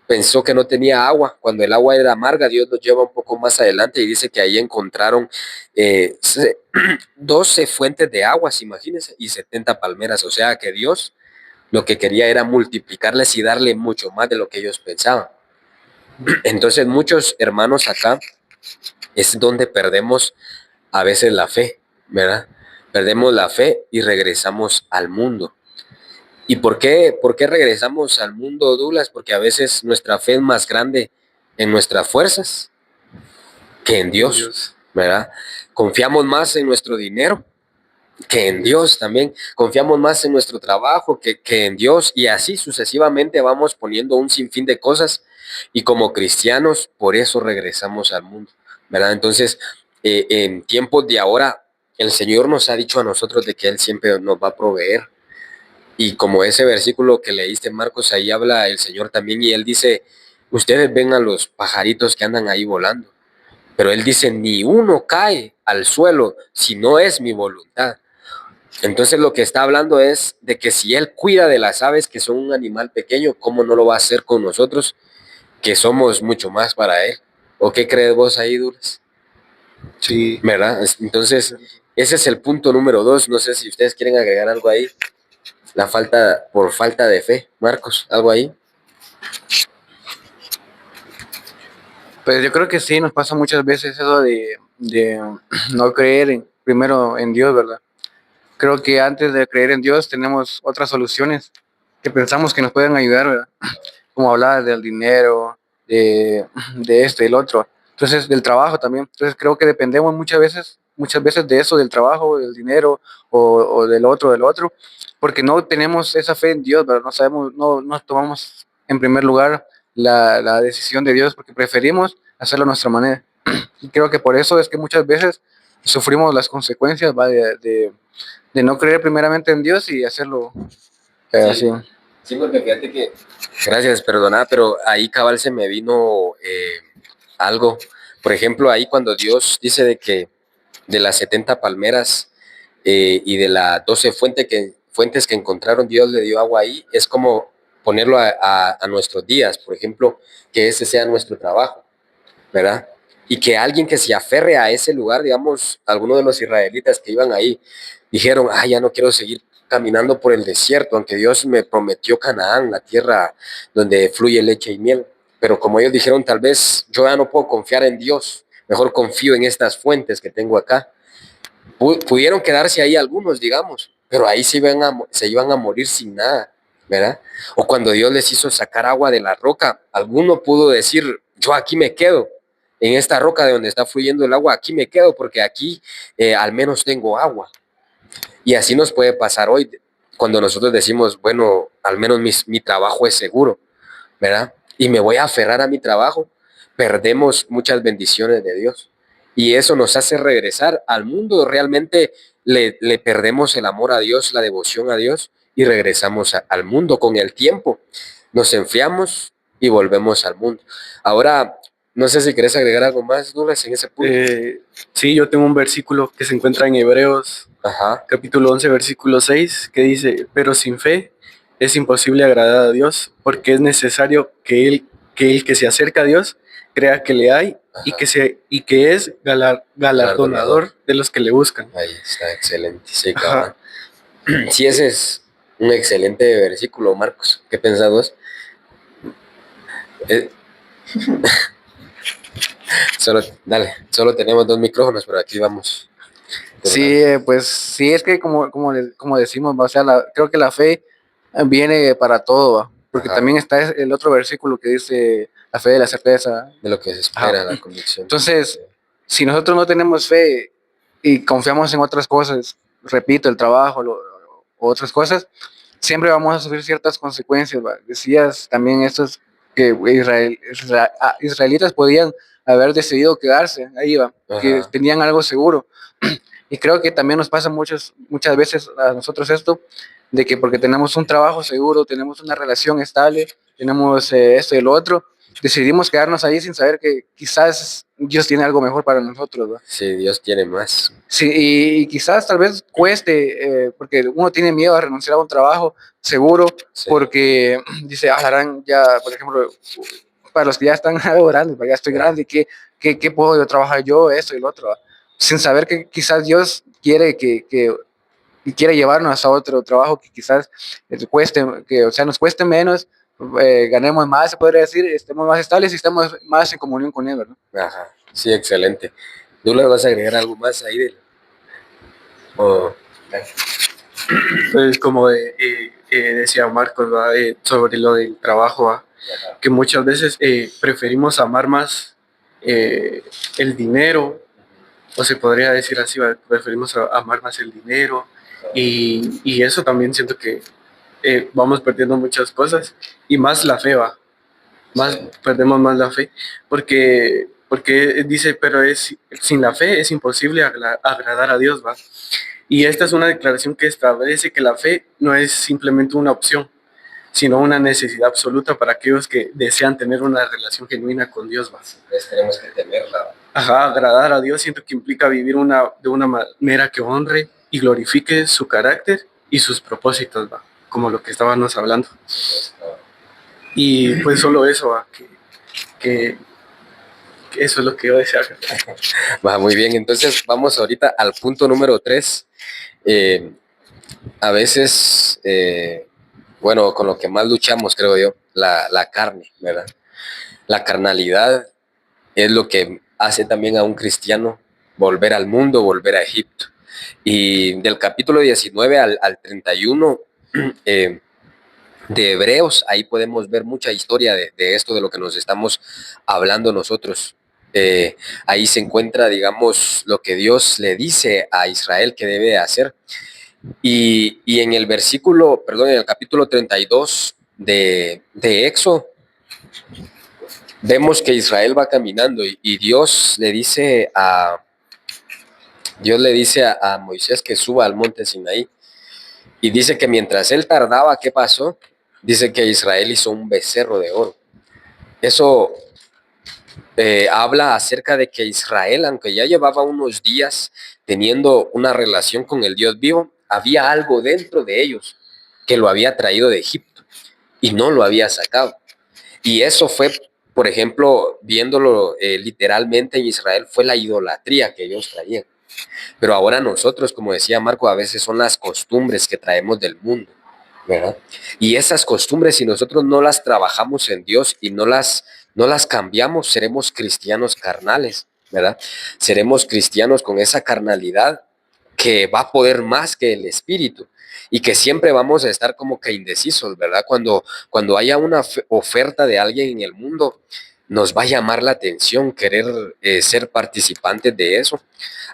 [SPEAKER 2] pensó que no tenía agua, cuando el agua era amarga, Dios los lleva un poco más adelante y dice que ahí encontraron 12 fuentes de aguas, imagínense, y 70 palmeras, o sea que Dios lo que quería era multiplicarles y darle mucho más de lo que ellos pensaban. Entonces muchos hermanos acá es donde perdemos a veces la fe, ¿verdad? Perdemos la fe y regresamos al mundo. ¿Y por qué regresamos al mundo, Douglas? Porque a veces nuestra fe es más grande en nuestras fuerzas que en Dios, ¿verdad? Confiamos más en nuestro dinero que en Dios también. Confiamos más en nuestro trabajo que en Dios y así sucesivamente vamos poniendo un sinfín de cosas y como cristianos por eso regresamos al mundo, ¿verdad? Entonces, en tiempos de ahora, el Señor nos ha dicho a nosotros de que Él siempre nos va a proveer. Y como ese versículo que leíste, Marcos, ahí habla el Señor también y Él dice, ustedes ven a los pajaritos que andan ahí volando, pero Él dice, ni uno cae al suelo si no es mi voluntad. Entonces lo que está hablando es de que si Él cuida de las aves, que son un animal pequeño, ¿cómo no lo va a hacer con nosotros, que somos mucho más para Él? ¿O qué crees vos ahí, Duras?
[SPEAKER 3] Sí.
[SPEAKER 2] ¿Verdad? Entonces, ese es el punto número 2. No sé si ustedes quieren agregar algo ahí. Por falta de fe. Marcos, ¿algo ahí?
[SPEAKER 1] Pues yo creo que sí, nos pasa muchas veces eso de no creer primero en Dios, ¿verdad? Creo que antes de creer en Dios tenemos otras soluciones que pensamos que nos pueden ayudar, ¿verdad? Como hablaba del dinero, de este, el otro. Entonces, del trabajo también. Entonces, creo que dependemos muchas veces de eso, del trabajo, del dinero o del otro, porque no tenemos esa fe en Dios, ¿verdad? No sabemos, no tomamos en primer lugar la decisión de Dios porque preferimos hacerlo a nuestra manera. Y creo que por eso es que muchas veces sufrimos las consecuencias, ¿va? De no creer primeramente en Dios y hacerlo así.
[SPEAKER 2] Sí, porque fíjate que, gracias, perdona, pero ahí cabal se me vino algo. Por ejemplo, ahí cuando Dios dice de que de las 70 palmeras y de las 12 fuentes que encontraron, Dios le dio agua ahí, es como ponerlo a nuestros días, por ejemplo, que ese sea nuestro trabajo, ¿verdad? Y que alguien que se aferre a ese lugar, digamos, algunos de los israelitas que iban ahí, dijeron, ya no quiero seguir caminando por el desierto, aunque Dios me prometió Canaán, la tierra donde fluye leche y miel. Pero como ellos dijeron, tal vez yo ya no puedo confiar en Dios, mejor confío en estas fuentes que tengo acá. Pudieron quedarse ahí algunos, digamos, pero ahí se iban a morir sin nada, ¿verdad? O cuando Dios les hizo sacar agua de la roca, alguno pudo decir, yo aquí me quedo, en esta roca de donde está fluyendo el agua, aquí me quedo porque aquí al menos tengo agua. Y así nos puede pasar hoy, cuando nosotros decimos, bueno, al menos mi trabajo es seguro, ¿verdad? Y me voy a aferrar a mi trabajo, perdemos muchas bendiciones de Dios. Y eso nos hace regresar al mundo. Realmente le perdemos el amor a Dios, la devoción a Dios y regresamos al mundo con el tiempo. Nos enfriamos y volvemos al mundo. Ahora, no sé si querés agregar algo más, Douglas, en ese punto.
[SPEAKER 3] Sí, yo tengo un versículo que se encuentra en Hebreos,
[SPEAKER 2] Ajá.
[SPEAKER 3] capítulo 11, versículo 6, que dice, pero sin fe es imposible agradar a Dios, porque es necesario que el que se acerca a Dios crea que le hay y que es galardonador de los que le buscan.
[SPEAKER 2] Ahí está, excelente. Sí, cabrón. Sí, ese es un excelente versículo, Marcos. ¿Qué pensás vos? Solo tenemos 2 micrófonos, pero aquí vamos.
[SPEAKER 1] Sí, pues sí, es que como decimos, o sea, creo que la fe viene para todo, ¿va? Porque
[SPEAKER 2] Ajá.
[SPEAKER 1] también está el otro versículo que dice la fe de la certeza.
[SPEAKER 2] De lo que se
[SPEAKER 1] Ajá.
[SPEAKER 2] espera, la convicción.
[SPEAKER 1] Entonces, si nosotros no tenemos fe y confiamos en otras cosas, repito, el trabajo, otras cosas, siempre vamos a sufrir ciertas consecuencias, ¿va? Decías también estos que israelitas podían haber decidido quedarse ahí, ¿va? Que
[SPEAKER 2] Ajá.
[SPEAKER 1] tenían algo seguro. Y creo que también nos pasa muchas veces a nosotros esto, de que porque tenemos un trabajo seguro, tenemos una relación estable, tenemos esto y lo otro, decidimos quedarnos ahí sin saber que quizás Dios tiene algo mejor para nosotros, ¿va?
[SPEAKER 2] Sí, Dios tiene más.
[SPEAKER 1] Sí, y quizás tal vez cueste, porque uno tiene miedo a renunciar a un trabajo seguro,
[SPEAKER 2] Sí.
[SPEAKER 1] porque dice, ah, la gran, ya, por ejemplo, para los que ya están algo grandes, ya estoy grande, ¿qué puedo yo trabajar yo, esto y lo otro? ¿Va? Sin saber que quizás Dios quiere que quiere llevarnos a otro trabajo que quizás cueste, que, o sea, nos cueste menos, ganemos más, se podría decir, estemos más estables y estemos más en comunión con Él, ¿verdad?
[SPEAKER 2] Ajá. Sí, excelente. ¿Tú le vas a agregar algo más ahí? O-
[SPEAKER 3] Pues como decía Marcos, ¿va? Sobre lo del trabajo, ¿va? Que muchas veces preferimos amar más el dinero, o se podría decir así, ¿va? Preferimos amar más el dinero, y eso también siento que vamos perdiendo muchas cosas, y más la fe, ¿va? Más,
[SPEAKER 2] Sí.
[SPEAKER 3] perdemos más la fe, porque dice, pero sin la fe es imposible agradar a Dios, ¿va? Y esta es una declaración que establece que la fe no es simplemente una opción, sino una necesidad absoluta para aquellos que desean tener una relación genuina con Dios, ¿va?
[SPEAKER 2] Pues tenemos que temerla.
[SPEAKER 3] Ajá, agradar a Dios siento que implica vivir de una manera que honre y glorifique su carácter y sus propósitos, ¿va? Como lo que estábamos hablando. Y pues solo eso, ¿va? Que eso es lo que yo deseo.
[SPEAKER 2] Va, muy bien, entonces vamos ahorita al punto número 3. A veces, bueno, con lo que más luchamos, creo yo, la carne, ¿verdad? La carnalidad es lo que hace también a un cristiano volver al mundo, volver a Egipto. Y del capítulo 19 al 31 eh, de Hebreos, ahí podemos ver mucha historia de esto, de lo que nos estamos hablando nosotros. Ahí se encuentra, digamos, lo que Dios le dice a Israel que debe hacer. Y en el versículo, perdón, en el capítulo 32 de Éxodo, vemos que Israel va caminando y Dios le dice a Moisés que suba al monte Sinaí. Y dice que mientras él tardaba, ¿qué pasó? Dice que Israel hizo un becerro de oro. Eso habla acerca de que Israel, aunque ya llevaba unos días teniendo una relación con el Dios vivo, había algo dentro de ellos que lo había traído de Egipto y no lo había sacado. Y eso fue, por ejemplo, viéndolo literalmente en Israel, fue la idolatría que ellos traían. Pero ahora nosotros, como decía Marco, a veces son las costumbres que traemos del mundo, ¿verdad? Y esas costumbres, si nosotros no las trabajamos en Dios y no las cambiamos, seremos cristianos carnales, ¿verdad? Seremos cristianos con esa carnalidad que va a poder más que el espíritu y que siempre vamos a estar como que indecisos, ¿verdad? Cuando haya una oferta de alguien en el mundo, nos va a llamar la atención querer ser participantes de eso,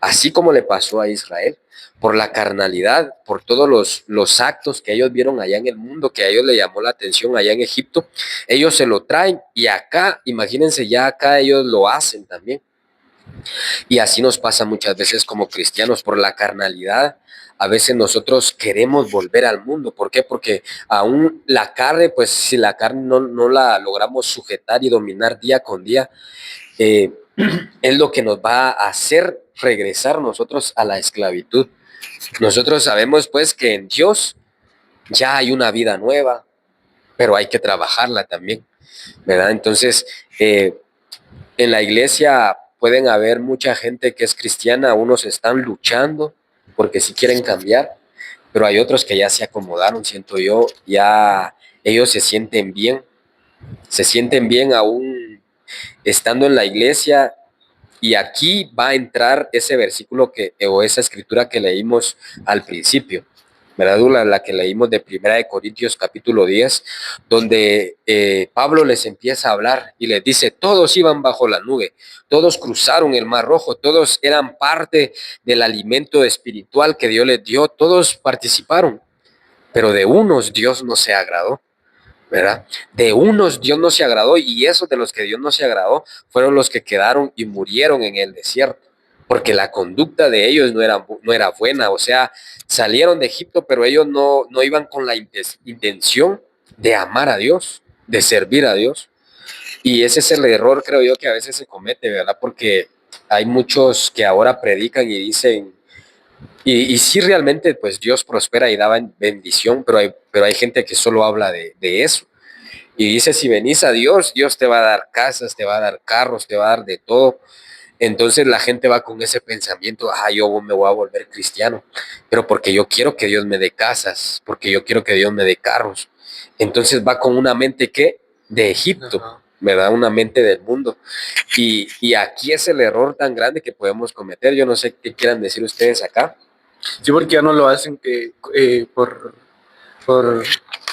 [SPEAKER 2] así como le pasó a Israel, por la carnalidad, por todos los actos que ellos vieron allá en el mundo, que a ellos le llamó la atención allá en Egipto, ellos se lo traen y acá, imagínense, ya acá ellos lo hacen también. Y así nos pasa muchas veces como cristianos por la carnalidad. A veces nosotros queremos volver al mundo. ¿Por qué? Porque aún la carne, pues si la carne no la logramos sujetar y dominar día con día, eh, es lo que nos va a hacer regresar nosotros a la esclavitud. Nosotros sabemos pues que en Dios ya hay una vida nueva, pero hay que trabajarla también, ¿verdad? Entonces, en la iglesia pueden haber mucha gente que es cristiana, unos están luchando porque sí quieren cambiar, pero hay otros que ya se acomodaron, siento yo, ya ellos se sienten bien aún estando en la iglesia. Y aquí va a entrar ese versículo o esa escritura que leímos al principio. ¿verdad? La que leímos de Primera de Corintios capítulo 10, donde Pablo les empieza a hablar y les dice, todos iban bajo la nube, todos cruzaron el Mar Rojo, todos eran parte del alimento espiritual que Dios les dio, todos participaron, pero de unos Dios no se agradó. ¿Verdad? De unos Dios no se agradó y esos de los que Dios no se agradó fueron los que quedaron y murieron en el desierto, porque la conducta de ellos no era buena, o sea, salieron de Egipto, pero ellos no iban con la intención de amar a Dios, de servir a Dios. Y ese es el error, creo yo, que a veces se comete, ¿verdad? Porque hay muchos que ahora predican y dicen, y sí realmente pues Dios prospera y da bendición, pero hay gente que solo habla de eso. Y dice, si venís a Dios, Dios te va a dar casas, te va a dar carros, te va a dar de todo. Entonces la gente va con ese pensamiento, yo me voy a volver cristiano, pero porque yo quiero que Dios me dé casas, porque yo quiero que Dios me dé carros. Entonces va con una mente que de Egipto,
[SPEAKER 3] Ajá.
[SPEAKER 2] ¿verdad? Una mente del mundo. Y aquí es el error tan grande que podemos cometer. Yo no sé qué quieran decir ustedes acá.
[SPEAKER 3] Sí, porque ya no lo hacen por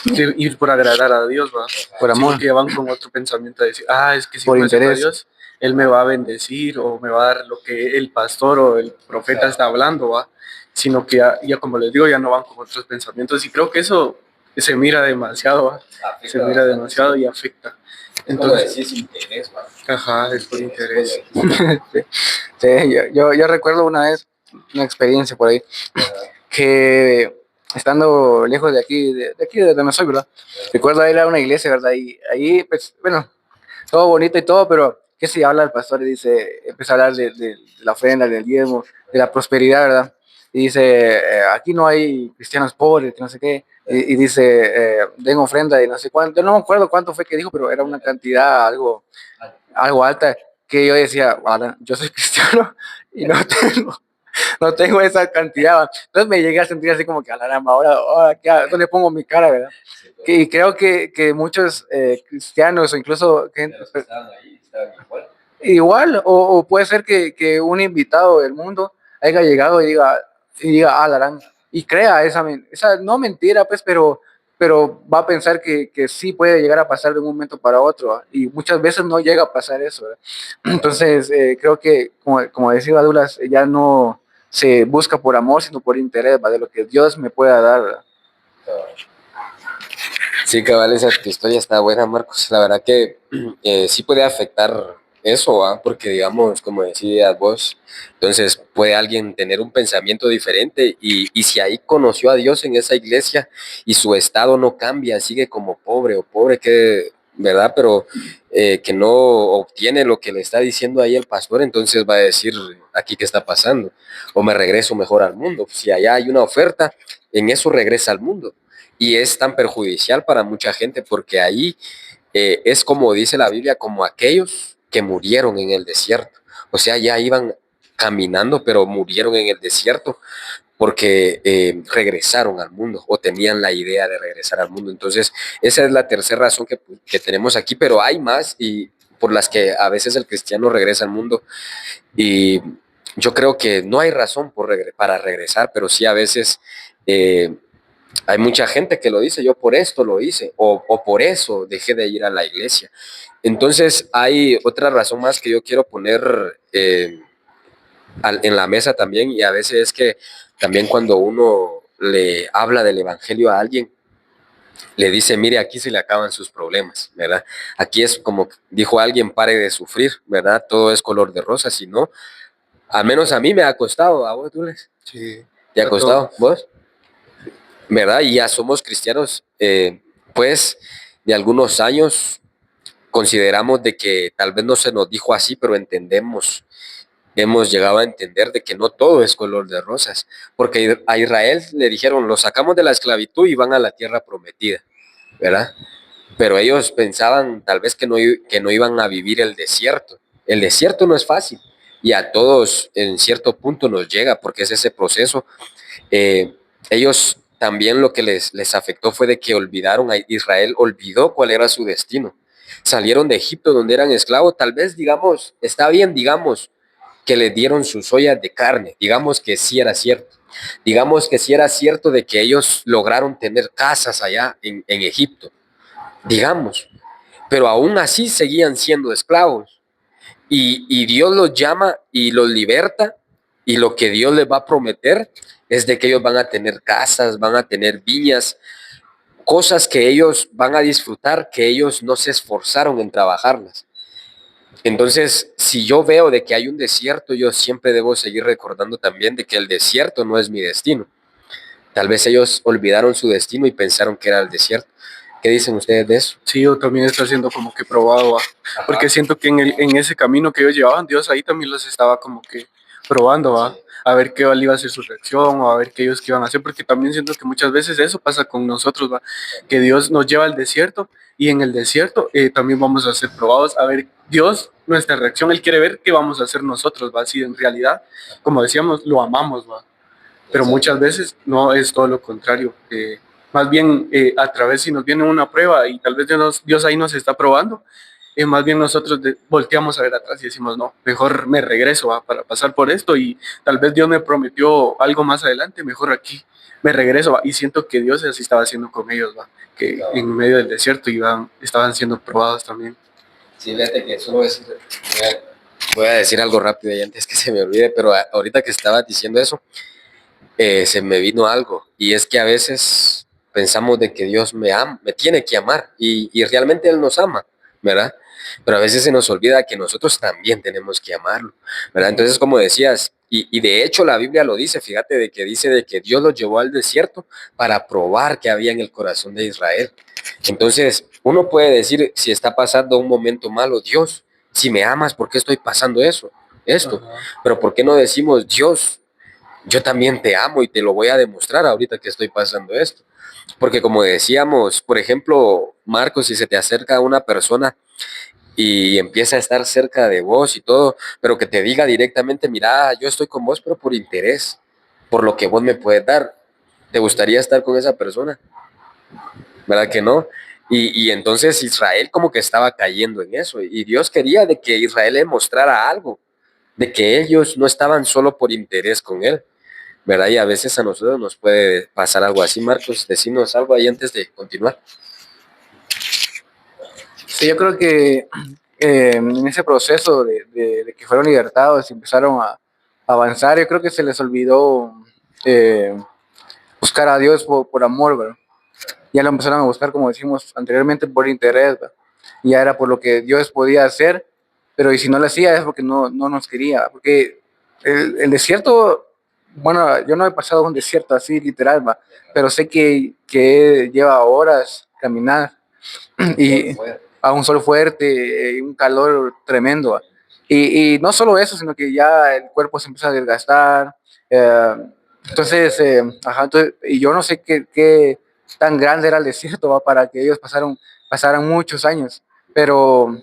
[SPEAKER 3] ir por agradar a Dios, ¿va?
[SPEAKER 1] Por
[SPEAKER 3] Sino
[SPEAKER 1] amor,
[SPEAKER 3] que van con otro pensamiento de decir, es que si
[SPEAKER 1] por
[SPEAKER 3] yo me acerco a
[SPEAKER 1] interés.
[SPEAKER 3] Dios, Él me va a bendecir o me va a dar lo que el pastor o el profeta está hablando, ¿va? Sino que ya como les digo, ya no van con otros pensamientos y creo que eso se mira demasiado, ¿va? Se mira demasiado y afecta. Entonces,
[SPEAKER 2] interés,
[SPEAKER 3] ajá, es por interés.
[SPEAKER 1] Sí, sí, yo recuerdo una vez una experiencia por ahí que estando lejos de aquí, de aquí de donde soy, ¿verdad? Recuerdo ir a una iglesia, ¿verdad? Y ahí, pues, bueno, todo bonito y todo, pero ¿qué se habla el pastor? Y dice, empieza a hablar de la ofrenda, del diezmo, de la prosperidad, ¿verdad? Y dice, aquí no hay cristianos pobres, que no sé qué. Y dice, den ofrenda y no sé cuánto. Yo no me acuerdo cuánto fue que dijo, pero era una cantidad algo alta que yo decía, "Ala, yo soy cristiano y no tengo esa cantidad". ¿Va? Entonces me llegué a sentir así como que, a la rama, ahora ¿dónde pongo mi cara, verdad? Y creo que muchos cristianos o incluso gente, igual, o puede ser que un invitado del mundo haya llegado y diga, la gran, y crea esa no mentira, pues, pero va a pensar que sí puede llegar a pasar de un momento para otro, ¿va? Y muchas veces no llega a pasar eso, ¿verdad? Entonces, creo que, como decía Douglas, ya no se busca por amor, sino por interés, ¿va? De lo que Dios me pueda dar, ¿verdad?
[SPEAKER 2] Sí, cabal, esa tu historia está buena, Marcos. La verdad que sí puede afectar eso, ¿va? Porque digamos, como decías vos, entonces puede alguien tener un pensamiento diferente y si ahí conoció a Dios en esa iglesia y su estado no cambia, sigue como pobre o pobre que, ¿verdad? Pero que no obtiene lo que le está diciendo ahí el pastor, entonces va a decir, aquí qué está pasando, o me regreso mejor al mundo. Si allá hay una oferta, en eso regresa al mundo. Y es tan perjudicial para mucha gente porque ahí es como dice la Biblia, como aquellos que murieron en el desierto. O sea, ya iban caminando, pero murieron en el desierto porque regresaron al mundo o tenían la idea de regresar al mundo. Entonces, esa es la tercera razón que tenemos aquí, pero hay más y por las que a veces el cristiano regresa al mundo. Y yo creo que no hay razón para regresar, pero sí a veces eh, hay mucha gente que lo dice, yo por esto lo hice, o por eso dejé de ir a la iglesia. Entonces hay otra razón más que yo quiero poner en la mesa también, y a veces es que también cuando uno le habla del evangelio a alguien, le dice, mire, aquí se le acaban sus problemas, ¿verdad? Aquí es como dijo alguien, pare de sufrir, ¿verdad? Todo es color de rosa, si no, al menos a mí me ha costado, ¿a vos, Tules?
[SPEAKER 3] Sí,
[SPEAKER 2] ¿Te ha
[SPEAKER 3] a todos.
[SPEAKER 2] costado? ¿Vos? ¿Verdad? Y ya somos cristianos, pues de algunos años consideramos de que tal vez no se nos dijo así, pero entendemos, hemos llegado a entender de que no todo es color de rosas, porque a Israel le dijeron, lo sacamos de la esclavitud y van a la tierra prometida, ¿verdad? Pero ellos pensaban tal vez que no iban a vivir el desierto. El desierto no es fácil y a todos en cierto punto nos llega porque es ese proceso. Ellos también lo que les afectó fue de que olvidaron, a Israel olvidó cuál era su destino. Salieron de Egipto donde eran esclavos, tal vez digamos, está bien, digamos, que le dieron sus ollas de carne. Digamos que sí era cierto. Digamos que sí era cierto de que ellos lograron tener casas allá en Egipto. Digamos. Pero aún así seguían siendo esclavos. Y Dios los llama y los liberta. Y lo que Dios les va a prometer es de que ellos van a tener casas, van a tener viñas, cosas que ellos van a disfrutar, que ellos no se esforzaron en trabajarlas. Entonces, si yo veo de que hay un desierto, yo siempre debo seguir recordando también de que el desierto no es mi destino. Tal vez ellos olvidaron su destino y pensaron que era el desierto. ¿Qué dicen ustedes de eso?
[SPEAKER 3] Sí, o también está siendo como que probado, ¿va? Porque siento que en ese camino que ellos llevaban, Dios ahí también los estaba como que probando, ¿va?
[SPEAKER 2] Sí.
[SPEAKER 3] A ver qué iba a ser su reacción o a ver qué ellos qué iban a hacer, porque también siento que muchas veces eso pasa con nosotros, ¿va? Que Dios nos lleva al desierto y en el desierto también vamos a ser probados, a ver Dios, nuestra reacción, Él quiere ver qué vamos a hacer nosotros, ¿va? Si en realidad, como decíamos, lo amamos, ¿va? Pero muchas veces no es todo lo contrario. Más bien, a través si nos viene una prueba y tal vez Dios ahí nos está probando, más bien nosotros volteamos a ver atrás y decimos, no, mejor me regreso ¿va? Para pasar por esto y tal vez Dios me prometió algo más adelante, mejor aquí me regreso ¿va? Y siento que Dios así estaba haciendo con ellos, ¿va? Que en medio del desierto estaban siendo probados también.
[SPEAKER 2] Sí, fíjate que eso voy a decir algo rápido y antes que se me olvide, pero ahorita que estaba diciendo eso, se me vino algo, y es que a veces pensamos de que Dios me ama, me tiene que amar, y realmente Él nos ama, ¿verdad? Pero a veces se nos olvida que nosotros también tenemos que amarlo, ¿verdad? Entonces, como decías, y de hecho la Biblia lo dice, fíjate de que dice de que Dios los llevó al desierto para probar que había en el corazón de Israel. Entonces, uno puede decir, si está pasando un momento malo, Dios, si me amas, ¿por qué estoy pasando esto? Pero ¿por qué no decimos, Dios, yo también te amo y te lo voy a demostrar ahorita que estoy pasando esto? Porque como decíamos, por ejemplo, Marcos, si se te acerca una persona y empieza a estar cerca de vos y todo, pero que te diga directamente, mira, yo estoy con vos, pero por interés, por lo que vos me puedes dar, ¿te gustaría estar con esa persona? ¿Verdad que no? Y entonces Israel como que estaba cayendo en eso, y Dios quería de que Israel le mostrara algo, de que ellos no estaban solo por interés con él, ¿verdad? Y a veces a nosotros nos puede pasar algo así. Marcos, decinos algo ahí antes de continuar.
[SPEAKER 1] Sí, yo creo que en ese proceso de que fueron libertados y empezaron a avanzar, yo creo que se les olvidó eh, buscar a Dios por amor, ¿verdad? Ya lo empezaron a buscar, como decimos anteriormente, por interés, ¿verdad? Ya era por lo que Dios podía hacer, pero y si no lo hacía es porque no nos quería, porque el desierto, bueno, yo no he pasado un desierto así literal, ¿va? Pero sé que lleva horas caminar y a un sol fuerte, un calor tremendo, ¿va? Y no solo eso, sino que ya el cuerpo se empieza a desgastar. eh, y yo no sé qué tan grande era el desierto, ¿va? Para que ellos pasaran muchos años, pero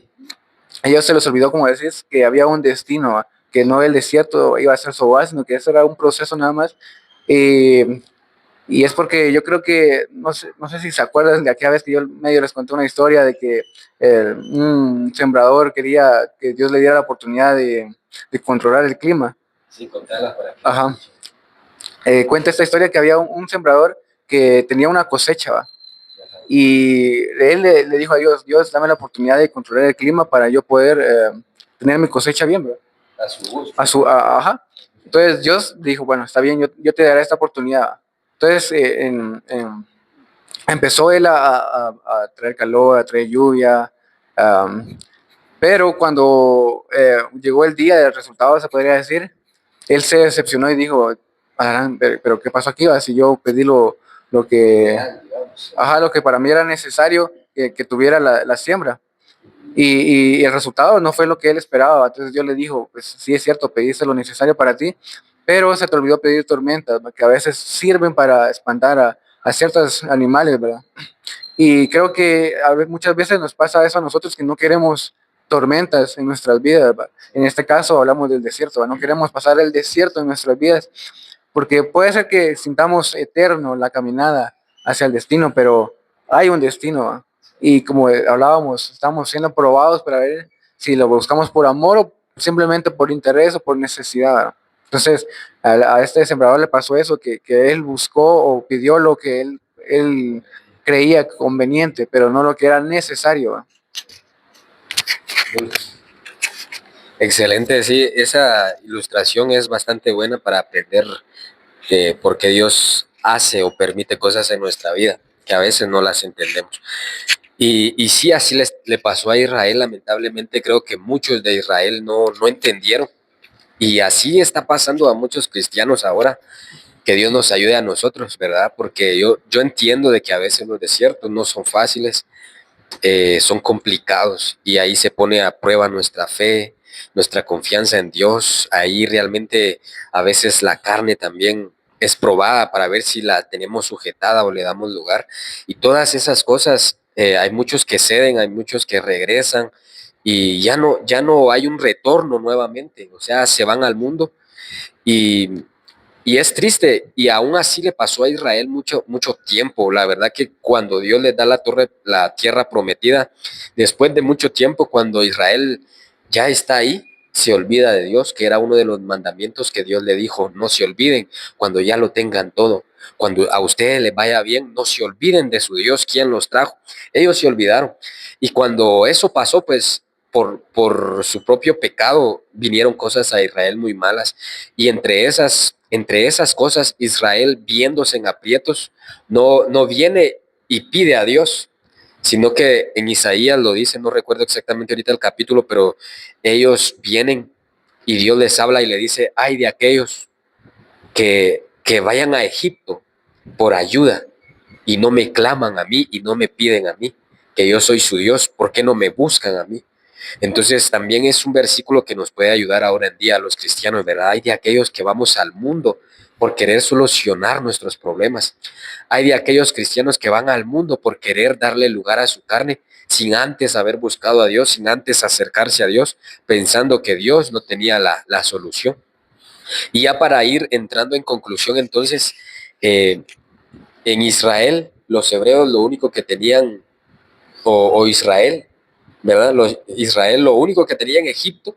[SPEAKER 1] a ellos se les olvidó, como decís, que había un destino, ¿va? Que no el desierto iba a ser su base, sino que eso era un proceso nada más. Eh, y es porque yo creo que, no sé si se acuerdan de aquella vez que yo medio les conté una historia de que un sembrador quería que Dios le diera la oportunidad de controlar el clima.
[SPEAKER 2] Sí, contarlas para aquí.
[SPEAKER 1] Ajá. Cuenta esta historia que había un sembrador que tenía una cosecha, ¿va? Y él le dijo a Dios, Dios, dame la oportunidad de controlar el clima para yo poder tener mi cosecha bien, ¿verdad?
[SPEAKER 2] A su gusto.
[SPEAKER 1] Ajá. Entonces Dios dijo, bueno, está bien, yo te daré esta oportunidad. Entonces empezó él a traer calor, a traer lluvia, pero cuando llegó el día del resultado, se podría decir, él se decepcionó y dijo, pero ¿qué pasó aquí? ¿Va? Si yo pedí lo que, ajá, lo que para mí era necesario que tuviera la siembra. Y el resultado no fue lo que él esperaba. Entonces Dios le dijo, pues sí es cierto, pediste lo necesario para ti, pero se te olvidó pedir tormentas, ¿no? Que a veces sirven para espantar a ciertos animales, ¿verdad? Y creo que muchas veces nos pasa eso a nosotros, que no queremos tormentas en nuestras vidas, ¿verdad? En este caso hablamos del desierto, ¿verdad? No queremos pasar el desierto en nuestras vidas, porque puede ser que sintamos eterno la caminada hacia el destino, pero hay un destino, ¿va? Y como hablábamos, estamos siendo probados para ver si lo buscamos por amor simplemente por interés o por necesidad, ¿verdad? Entonces, a este sembrador le pasó eso, que él buscó o pidió lo que él creía conveniente, pero no lo que era necesario, ¿verdad?
[SPEAKER 2] Excelente, sí, esa ilustración es bastante buena para aprender por qué Dios hace o permite cosas en nuestra vida, que a veces no las entendemos. Y sí, así le pasó a Israel, lamentablemente creo que muchos de Israel no entendieron. Y así está pasando a muchos cristianos ahora, que Dios nos ayude a nosotros, ¿verdad? Porque yo entiendo de que a veces los desiertos no son fáciles, son complicados y ahí se pone a prueba nuestra fe, nuestra confianza en Dios. Ahí realmente a veces la carne también es probada para ver si la tenemos sujetada o le damos lugar. Y todas esas cosas, hay muchos que ceden, hay muchos que regresan y ya no hay un retorno nuevamente. O sea, se van al mundo y y es triste, y aún así le pasó a Israel mucho tiempo. La verdad que cuando Dios les da la tierra prometida, después de mucho tiempo, cuando Israel ya está ahí, se olvida de Dios, que era uno de los mandamientos que Dios le dijo, no se olviden cuando ya lo tengan todo. Cuando a ustedes les vaya bien, no se olviden de su Dios, quien los trajo. Ellos se olvidaron. Y cuando eso pasó, pues por su propio pecado vinieron cosas a Israel muy malas. Y entre esas cosas, Israel, viéndose en aprietos, no viene y pide a Dios, sino que en Isaías lo dice, no recuerdo exactamente ahorita el capítulo, pero ellos vienen y Dios les habla y le dice, ay de aquellos que vayan a Egipto por ayuda y no me claman a mí y no me piden a mí, que yo soy su Dios, ¿por qué no me buscan a mí? Entonces también es un versículo que nos puede ayudar ahora en día a los cristianos, ¿verdad? Hay de aquellos que vamos al mundo por querer solucionar nuestros problemas. Hay de aquellos cristianos que van al mundo por querer darle lugar a su carne sin antes haber buscado a Dios, sin antes acercarse a Dios, pensando que Dios no tenía la solución. Y ya para ir entrando en conclusión, entonces, eh, en Israel, los hebreos lo único que tenían, o Israel, ¿verdad? Israel lo único que tenía en Egipto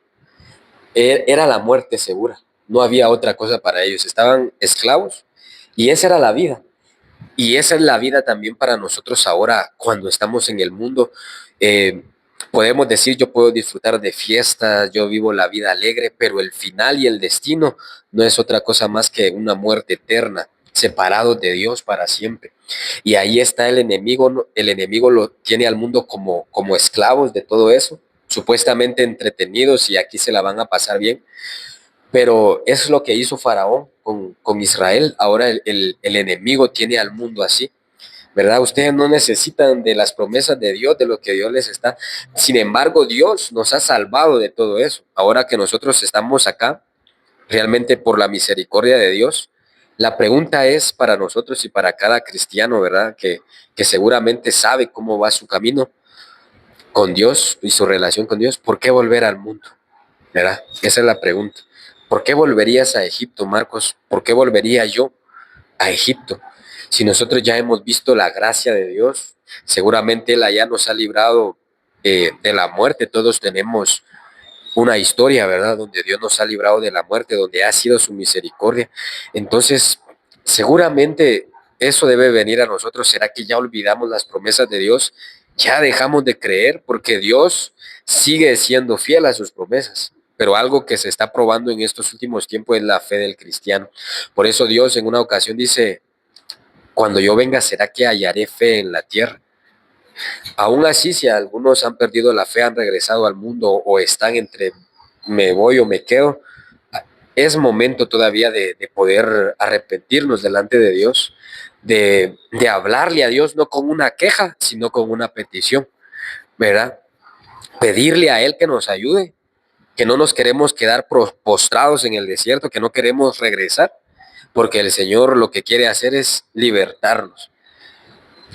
[SPEAKER 2] era la muerte segura. No había otra cosa para ellos. Estaban esclavos y esa era la vida. Y esa es la vida también para nosotros ahora cuando estamos en el mundo. Eh, Podemos decir, yo puedo disfrutar de fiestas, yo vivo la vida alegre, pero el final y el destino no es otra cosa más que una muerte eterna, separados de Dios para siempre. Y ahí está el enemigo, ¿no? El enemigo lo tiene al mundo como esclavos de todo eso, supuestamente entretenidos y aquí se la van a pasar bien, pero eso es lo que hizo Faraón con Israel. Ahora el enemigo tiene al mundo así, ¿verdad? Ustedes no necesitan de las promesas de Dios, de lo que Dios les está. Sin embargo, Dios nos ha salvado de todo eso. Ahora que nosotros estamos acá, realmente por la misericordia de Dios, la pregunta es para nosotros y para cada cristiano, ¿verdad? Que seguramente sabe cómo va su camino con Dios y su relación con Dios. ¿Por qué volver al mundo? ¿Verdad? Esa es la pregunta. ¿Por qué volverías a Egipto, Marcos? ¿Por qué volvería yo a Egipto? Si nosotros ya hemos visto la gracia de Dios, seguramente Él allá nos ha librado de la muerte. Todos tenemos una historia, ¿verdad? Donde Dios nos ha librado de la muerte, donde ha sido su misericordia. Entonces, seguramente eso debe venir a nosotros. ¿Será que ya olvidamos las promesas de Dios? Ya dejamos de creer porque Dios sigue siendo fiel a sus promesas. Pero algo que se está probando en estos últimos tiempos es la fe del cristiano. Por eso Dios en una ocasión dice, cuando yo venga, ¿será que hallaré fe en la tierra? Aún así, si algunos han perdido la fe, han regresado al mundo o están entre me voy o me quedo, es momento todavía de poder arrepentirnos delante de Dios, de hablarle a Dios no con una queja, sino con una petición, ¿verdad? Pedirle a Él que nos ayude, que no nos queremos quedar postrados en el desierto, que no queremos regresar, porque el Señor lo que quiere hacer es libertarnos.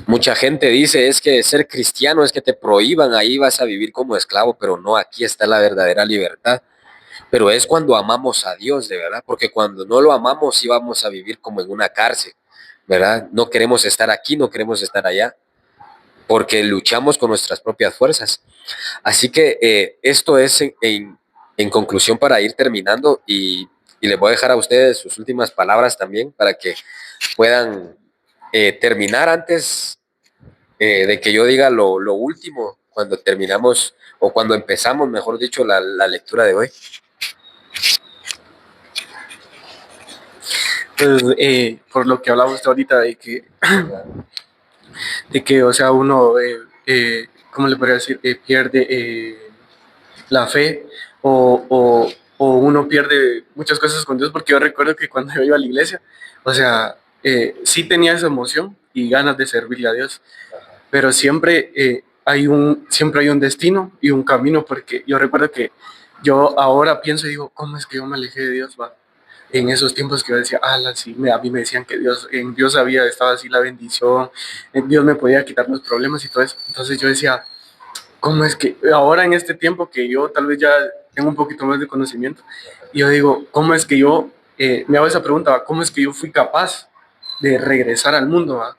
[SPEAKER 2] Mucha gente dice es que ser cristiano es que te prohíban, ahí vas a vivir como esclavo, pero no, aquí está la verdadera libertad. Pero es cuando amamos a Dios, de verdad, porque cuando no lo amamos sí vamos a vivir como en una cárcel, ¿verdad? No queremos estar aquí, no queremos estar allá, porque luchamos con nuestras propias fuerzas. Así que esto es En conclusión, para ir terminando, y les voy a dejar a ustedes sus últimas palabras también para que puedan terminar antes de que yo diga lo último, cuando terminamos o cuando empezamos, mejor dicho, la lectura de hoy.
[SPEAKER 3] Pues por lo que hablaba usted ahorita de que o sea, uno, ¿cómo le podría decir? Pierde la fe o uno pierde muchas cosas con Dios, porque yo recuerdo que cuando yo iba a la iglesia, o sea, sí tenía esa emoción y ganas de servirle a Dios, pero siempre hay un destino y un camino, porque yo recuerdo que yo ahora pienso y digo, ¿cómo es que yo me alejé de Dios, va? En esos tiempos que yo decía, sí, a mí me decían que en Dios había estado así la bendición, en Dios me podía quitar los problemas y todo eso. Entonces yo decía, ¿cómo es que ahora en este tiempo que yo tal vez ya tengo un poquito más de conocimiento, y yo digo, ¿cómo es que yo, me hago esa pregunta, ¿va? ¿Cómo es que yo fui capaz de regresar al mundo? ¿Va?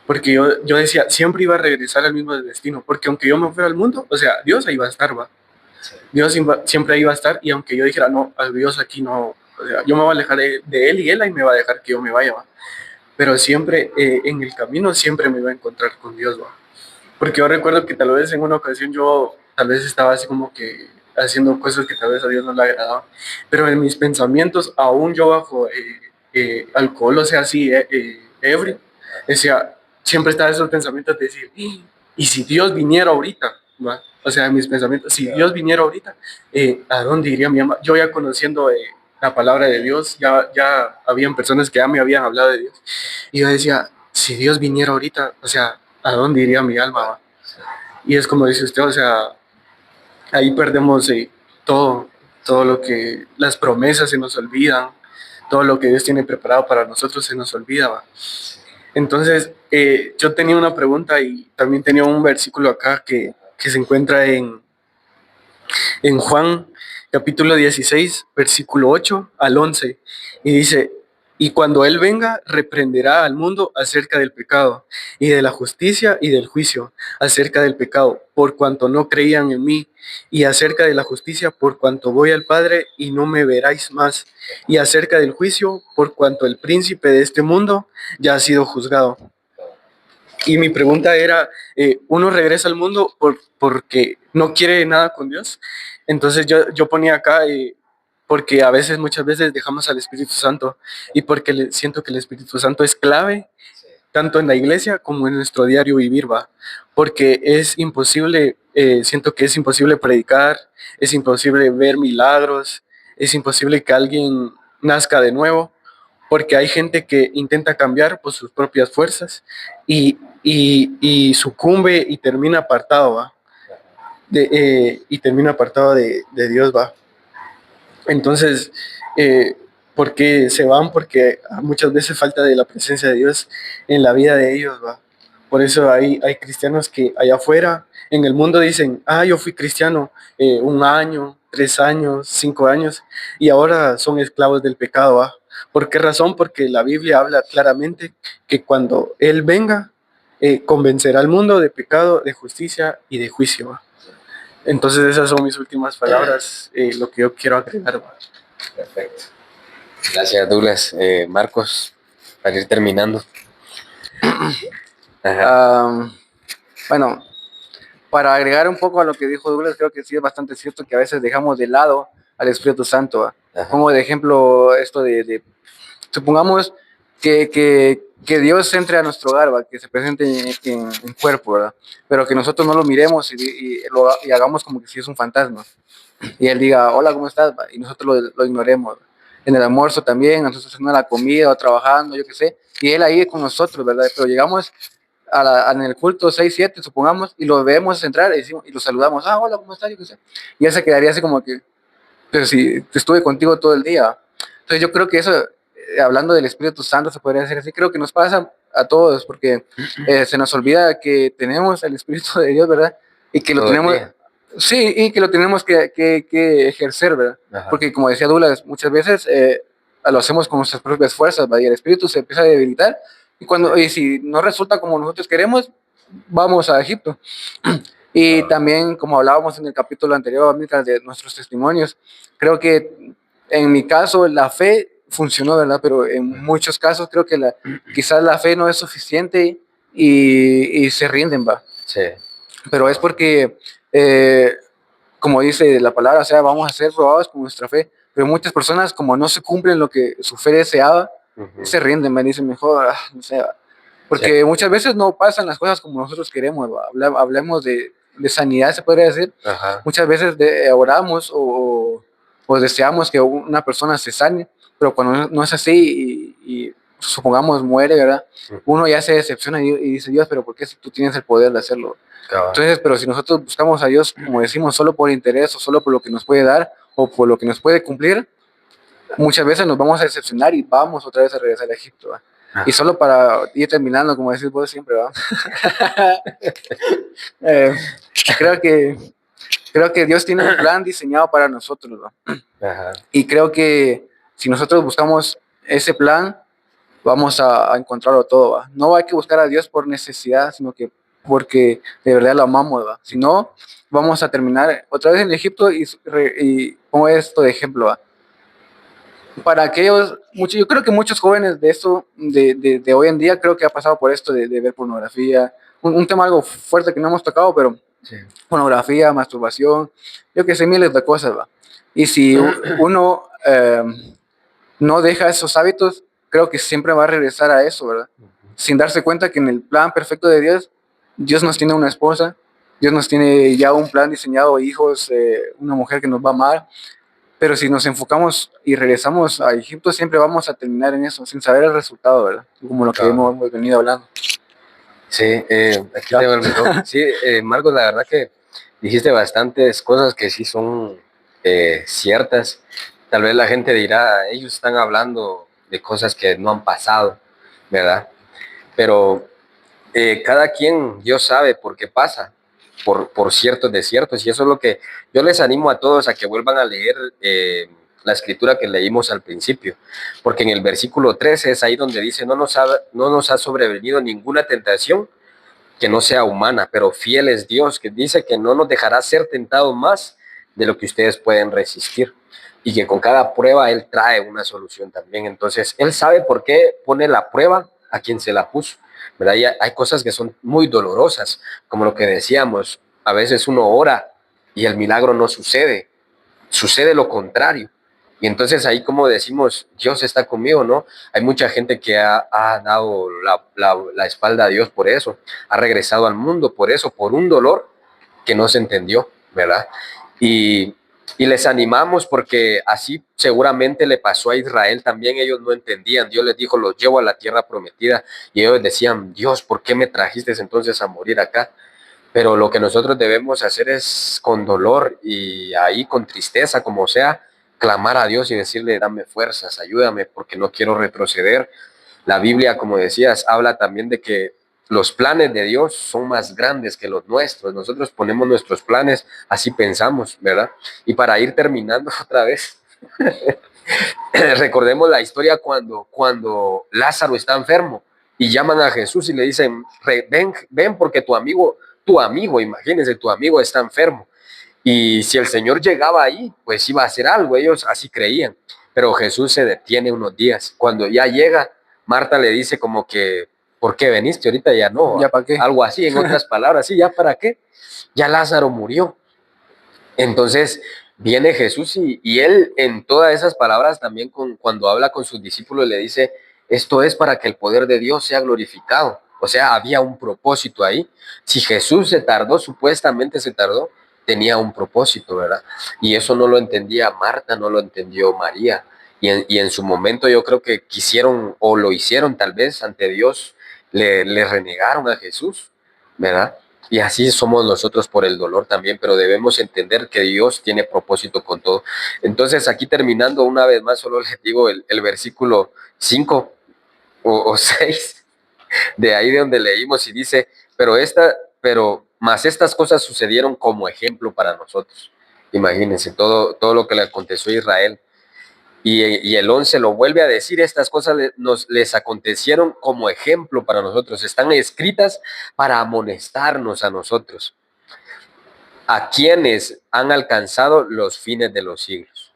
[SPEAKER 3] Porque yo decía, siempre iba a regresar al mismo destino, porque aunque yo me fuera al mundo, o sea, Dios ahí va a estar, ¿va? Siempre ahí va a estar, y aunque yo dijera, no, a Dios aquí no, o sea, yo me voy a alejar de Él y Él ahí me va a dejar que yo me vaya, ¿va? Pero siempre en el camino siempre me iba a encontrar con Dios, ¿va? Porque yo recuerdo que tal vez en una ocasión yo tal vez estaba así como que haciendo cosas que tal vez a Dios no le agradaban, pero en mis pensamientos, aún yo bajo alcohol, o sea, así, ebrio, decía, siempre estaba esos pensamientos de decir, ¿y si Dios viniera ahorita? ¿Va? O sea, en mis pensamientos, si Dios viniera ahorita, ¿a dónde iría mi alma? Yo ya conociendo la palabra de Dios, ya habían personas que ya me habían hablado de Dios, y yo decía, si Dios viniera ahorita, o sea, ¿a dónde iría mi alma? ¿Va? Y es como dice usted, o sea, ahí perdemos todo, todo lo que, las promesas se nos olvidan, todo lo que Dios tiene preparado para nosotros se nos olvida. ¿Va? Entonces, yo tenía una pregunta y también tenía un versículo acá que se encuentra en Juan capítulo 16 versículo 8 al 11 y dice, y cuando Él venga, reprenderá al mundo acerca del pecado y de la justicia y del juicio, acerca del pecado, por cuanto no creían en mí, y acerca de la justicia, por cuanto voy al Padre y no me veráis más, y acerca del juicio, por cuanto el príncipe de este mundo ya ha sido juzgado. Y mi pregunta era, uno regresa al mundo porque no quiere nada con Dios. Entonces yo ponía acá, porque a veces, muchas veces dejamos al Espíritu Santo y porque siento que el Espíritu Santo es clave tanto en la iglesia como en nuestro diario vivir, va. Porque es imposible, siento que es imposible predicar, es imposible ver milagros, es imposible que alguien nazca de nuevo, porque hay gente que intenta cambiar por sus propias fuerzas y sucumbe y termina apartado, ¿va? Y termina apartado de Dios, va. Entonces, ¿por qué se van? Porque muchas veces falta de la presencia de Dios en la vida de ellos, va. Por eso hay cristianos que allá afuera, en el mundo dicen, yo fui cristiano 1 año, 3 años, 5 años, y ahora son esclavos del pecado, va. ¿Por qué razón? Porque la Biblia habla claramente que cuando Él venga, convencerá al mundo de pecado, de justicia y de juicio, va. Entonces esas son mis últimas palabras, lo que yo quiero agregar, va.
[SPEAKER 2] Perfecto. Gracias, Douglas. Marcos, para ir terminando.
[SPEAKER 1] Bueno, para agregar un poco a lo que dijo Douglas, creo que sí es bastante cierto que a veces dejamos de lado al Espíritu Santo, ¿va? Como de ejemplo esto supongamos que Dios entre a nuestro hogar, ¿va? Que se presente en cuerpo, ¿verdad? Pero que nosotros no lo miremos y hagamos como que si es un fantasma. Y Él diga, hola, ¿cómo estás? ¿Va? Y nosotros lo ignoremos, ¿va? En el almuerzo también, nosotros haciendo la comida o trabajando, yo qué sé, y Él ahí con nosotros, ¿verdad? Pero llegamos en el culto 6 7 supongamos, y lo vemos entrar y lo saludamos, hola, ¿cómo estás? Yo qué sé. Y Él se quedaría así como que, pero si estuve contigo todo el día. Entonces yo creo que eso, hablando del Espíritu Santo, se podría decir así, creo que nos pasa a todos, porque se nos olvida que tenemos el Espíritu de Dios, ¿verdad? Y que lo tenemos, sí, y que lo tenemos que ejercer, ¿verdad?
[SPEAKER 2] Ajá.
[SPEAKER 1] Porque como decía Douglas, muchas veces lo hacemos con nuestras propias fuerzas, ¿verdad? Y el Espíritu se empieza a debilitar, y si no resulta como nosotros queremos, vamos a Egipto. Y también, como hablábamos en el capítulo anterior, mientras de nuestros testimonios, creo que en mi caso la fe funcionó, ¿verdad? Pero en muchos casos creo que quizás la fe no es suficiente y se rinden, va.
[SPEAKER 2] Sí,
[SPEAKER 1] Pero es porque, eh, como dice la palabra, o sea, vamos a ser probados con nuestra fe. Pero muchas personas, como no se cumplen lo que su fe deseaba, se rinden, me dicen mejor, no sé, va. Porque
[SPEAKER 2] sí.
[SPEAKER 1] muchas veces no pasan las cosas como nosotros queremos, va. Hablemos de sanidad, se podría decir.
[SPEAKER 2] Ajá.
[SPEAKER 1] Muchas veces oramos o deseamos que una persona se sane, pero cuando no es así y supongamos muere, ¿verdad? Uno ya se decepciona y dice, Dios, pero ¿por qué si tú tienes el poder de hacerlo?
[SPEAKER 2] Cabal.
[SPEAKER 1] Entonces, pero si nosotros buscamos a Dios, como decimos, solo por interés o solo por lo que nos puede dar o por lo que nos puede cumplir, muchas veces nos vamos a decepcionar y vamos otra vez a regresar a Egipto, ¿va? Y solo para ir terminando, como decís vos siempre, ¿va? Eh, creo que creo que Dios tiene un plan diseñado para nosotros, ¿va?
[SPEAKER 2] Ajá.
[SPEAKER 1] Y creo que si nosotros buscamos ese plan, vamos a encontrarlo todo, ¿va? No hay que buscar a Dios por necesidad, sino que porque de verdad lo amamos, ¿va? Si no, vamos a terminar otra vez en Egipto y pongo esto de ejemplo, ¿va? Para aquellos, yo creo que muchos jóvenes de esto, de hoy en día, creo que ha pasado por esto de ver pornografía, un tema algo fuerte que no hemos tocado, pero
[SPEAKER 2] Sí.
[SPEAKER 1] pornografía, masturbación, yo que sé, miles de cosas, ¿va? Y si uno no deja esos hábitos, creo que siempre va a regresar a eso, ¿verdad? Sin darse cuenta que en el plan perfecto de Dios, Dios nos tiene una esposa, Dios nos tiene ya un plan diseñado, hijos, una mujer que nos va a amar, pero si nos enfocamos y regresamos a Egipto, siempre vamos a terminar en eso, sin saber el resultado, ¿verdad? Como lo que
[SPEAKER 2] Cabal.
[SPEAKER 1] hemos venido hablando.
[SPEAKER 2] Sí, aquí tengo el micrófono. Sí, Marcos, la verdad que dijiste bastantes cosas que sí son ciertas. Tal vez la gente dirá, ellos están hablando de cosas que no han pasado, ¿verdad? Pero cada quien, Dios sabe por qué pasa, por ciertos desiertos, y eso es lo que yo les animo a todos a que vuelvan a leer la escritura que leímos al principio, porque en el versículo 13 es ahí donde dice, no nos ha sobrevenido ninguna tentación que no sea humana, pero fiel es Dios, que dice que no nos dejará ser tentados más de lo que ustedes pueden resistir y que con cada prueba Él trae una solución también. Entonces, Él sabe por qué pone la prueba a quien se la puso, ¿verdad? Y hay cosas que son muy dolorosas, como lo que decíamos, a veces uno ora y el milagro no sucede, sucede lo contrario. Y entonces ahí como decimos, Dios está conmigo, ¿no? Hay mucha gente que ha dado la espalda a Dios por eso, ha regresado al mundo por eso, por un dolor que no se entendió, ¿verdad? Y, y les animamos porque así seguramente le pasó a Israel también, ellos no entendían, Dios les dijo, los llevo a la tierra prometida y ellos decían, Dios, ¿por qué me trajiste entonces a morir acá? Pero lo que nosotros debemos hacer es con dolor y ahí con tristeza, como sea, clamar a Dios y decirle, dame fuerzas, ayúdame, porque no quiero retroceder. La Biblia, como decías, habla también de que los planes de Dios son más grandes que los nuestros. Nosotros ponemos nuestros planes, así pensamos, ¿verdad? Y para ir terminando otra vez, recordemos la historia cuando Lázaro está enfermo y llaman a Jesús y le dicen, ven porque tu amigo, imagínense, tu amigo está enfermo. Y si el Señor llegaba ahí, pues iba a hacer algo, ellos así creían. Pero Jesús se detiene unos días. Cuando ya llega, Marta le dice como que, ¿por qué veniste? Ahorita ya no.
[SPEAKER 1] ¿Ya para qué?
[SPEAKER 2] Algo así, en otras palabras, sí, ¿ya para qué? Ya Lázaro murió. Entonces viene Jesús y él en todas esas palabras también cuando habla con sus discípulos le dice, esto es para que el poder de Dios sea glorificado. O sea, había un propósito ahí. Si Jesús se tardó, supuestamente se tardó, tenía un propósito, ¿verdad? Y eso no lo entendía Marta, no lo entendió María. Y en su momento yo creo que quisieron o lo hicieron tal vez ante Dios, le renegaron a Jesús, ¿verdad? Y así somos nosotros por el dolor también, pero debemos entender que Dios tiene propósito con todo. Entonces, aquí terminando una vez más, solo les digo el versículo 5 o 6 de ahí de donde leímos y dice, pero más estas cosas sucedieron como ejemplo para nosotros. Imagínense todo lo que le aconteció a Israel. Y el 11 lo vuelve a decir, estas cosas les acontecieron como ejemplo para nosotros, están escritas para amonestarnos a nosotros. a quienes han alcanzado los fines de los siglos,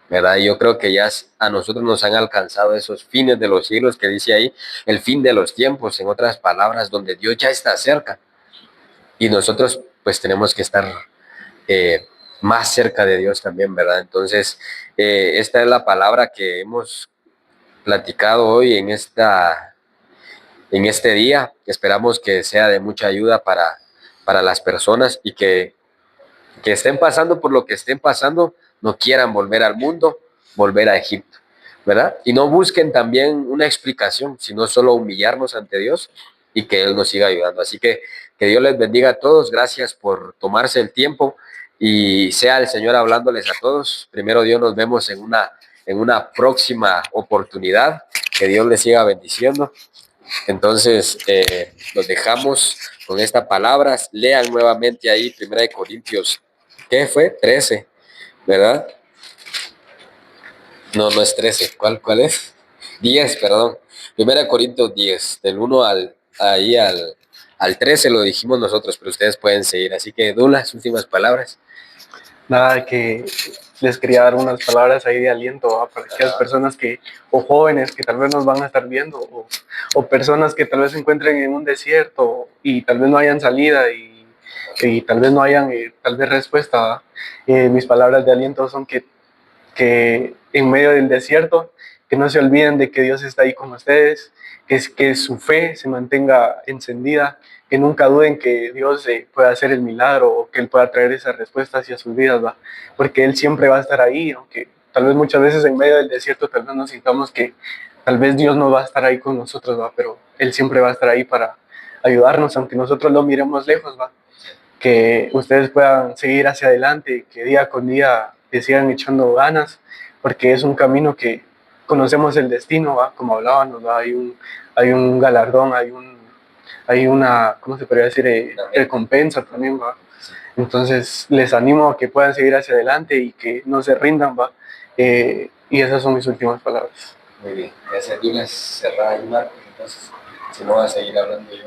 [SPEAKER 2] ¿verdad? Yo creo que ya a nosotros nos han alcanzado esos fines de los siglos que dice ahí, el fin de los tiempos, en otras palabras, donde Dios ya está cerca y nosotros pues tenemos que estar más cerca de Dios también, ¿verdad? Entonces, esta es la palabra que hemos platicado hoy en este día. Esperamos que sea de mucha ayuda para las personas y que estén pasando por lo que estén pasando, no quieran volver al mundo, volver a Egipto, ¿verdad? Y no busquen también una explicación, sino solo humillarnos ante Dios y que Él nos siga ayudando. Así que Dios les bendiga a todos. Gracias por tomarse el tiempo y sea el Señor hablándoles a todos. Primero Dios, nos vemos en una próxima oportunidad. Que Dios les siga bendiciendo. Entonces, los dejamos con estas palabras. Lean nuevamente ahí 1 Corintios, ¿qué fue? 13, ¿verdad? No, no es 13. ¿Cuál es? 10, perdón. 1 Corintios 10, del 1 al 13 lo dijimos nosotros, pero ustedes pueden seguir. Así que, Dulas, últimas palabras.
[SPEAKER 3] Nada, que les quería dar unas palabras ahí de aliento, ¿va? Para aquellas personas que, o jóvenes que tal vez nos van a estar viendo, o personas que tal vez se encuentren en un desierto y tal vez no hayan salida y tal vez no hayan tal vez respuesta, ¿va? Mis palabras de aliento son que en medio del desierto, que no se olviden de que Dios está ahí con ustedes, que su fe se mantenga encendida, que nunca duden que Dios pueda hacer el milagro o que Él pueda traer esa respuesta hacia sus vidas, ¿va? Porque Él siempre va a estar ahí, aunque tal vez muchas veces en medio del desierto tal vez nos sintamos que tal vez Dios no va a estar ahí con nosotros, ¿va? Pero Él siempre va a estar ahí para ayudarnos, aunque nosotros lo miremos lejos, ¿va? Que ustedes puedan seguir hacia adelante, que día con día le sigan echando ganas, porque es un camino que conocemos el destino, ¿va? Como hablábamos, ¿va? Hay un galardón, hay una, ¿cómo se podría decir? Recompensa también, ¿va? Entonces les animo a que puedan seguir hacia adelante y que no se rindan, ¿va? Y esas son mis últimas palabras.
[SPEAKER 2] Muy bien. Gracias, Dulas. Cerrar ahí, Marcos. Entonces, si no, va a seguir hablando yo.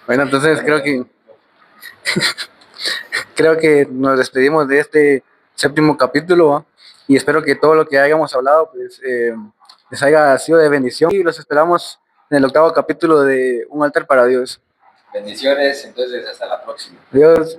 [SPEAKER 1] Bueno, entonces creo que nos despedimos de este séptimo capítulo, ¿va? Y espero que todo lo que hayamos hablado pues, les haya sido de bendición y los esperamos en el octavo capítulo de Un altar para Dios.
[SPEAKER 2] Bendiciones, entonces hasta la próxima.
[SPEAKER 1] Adiós.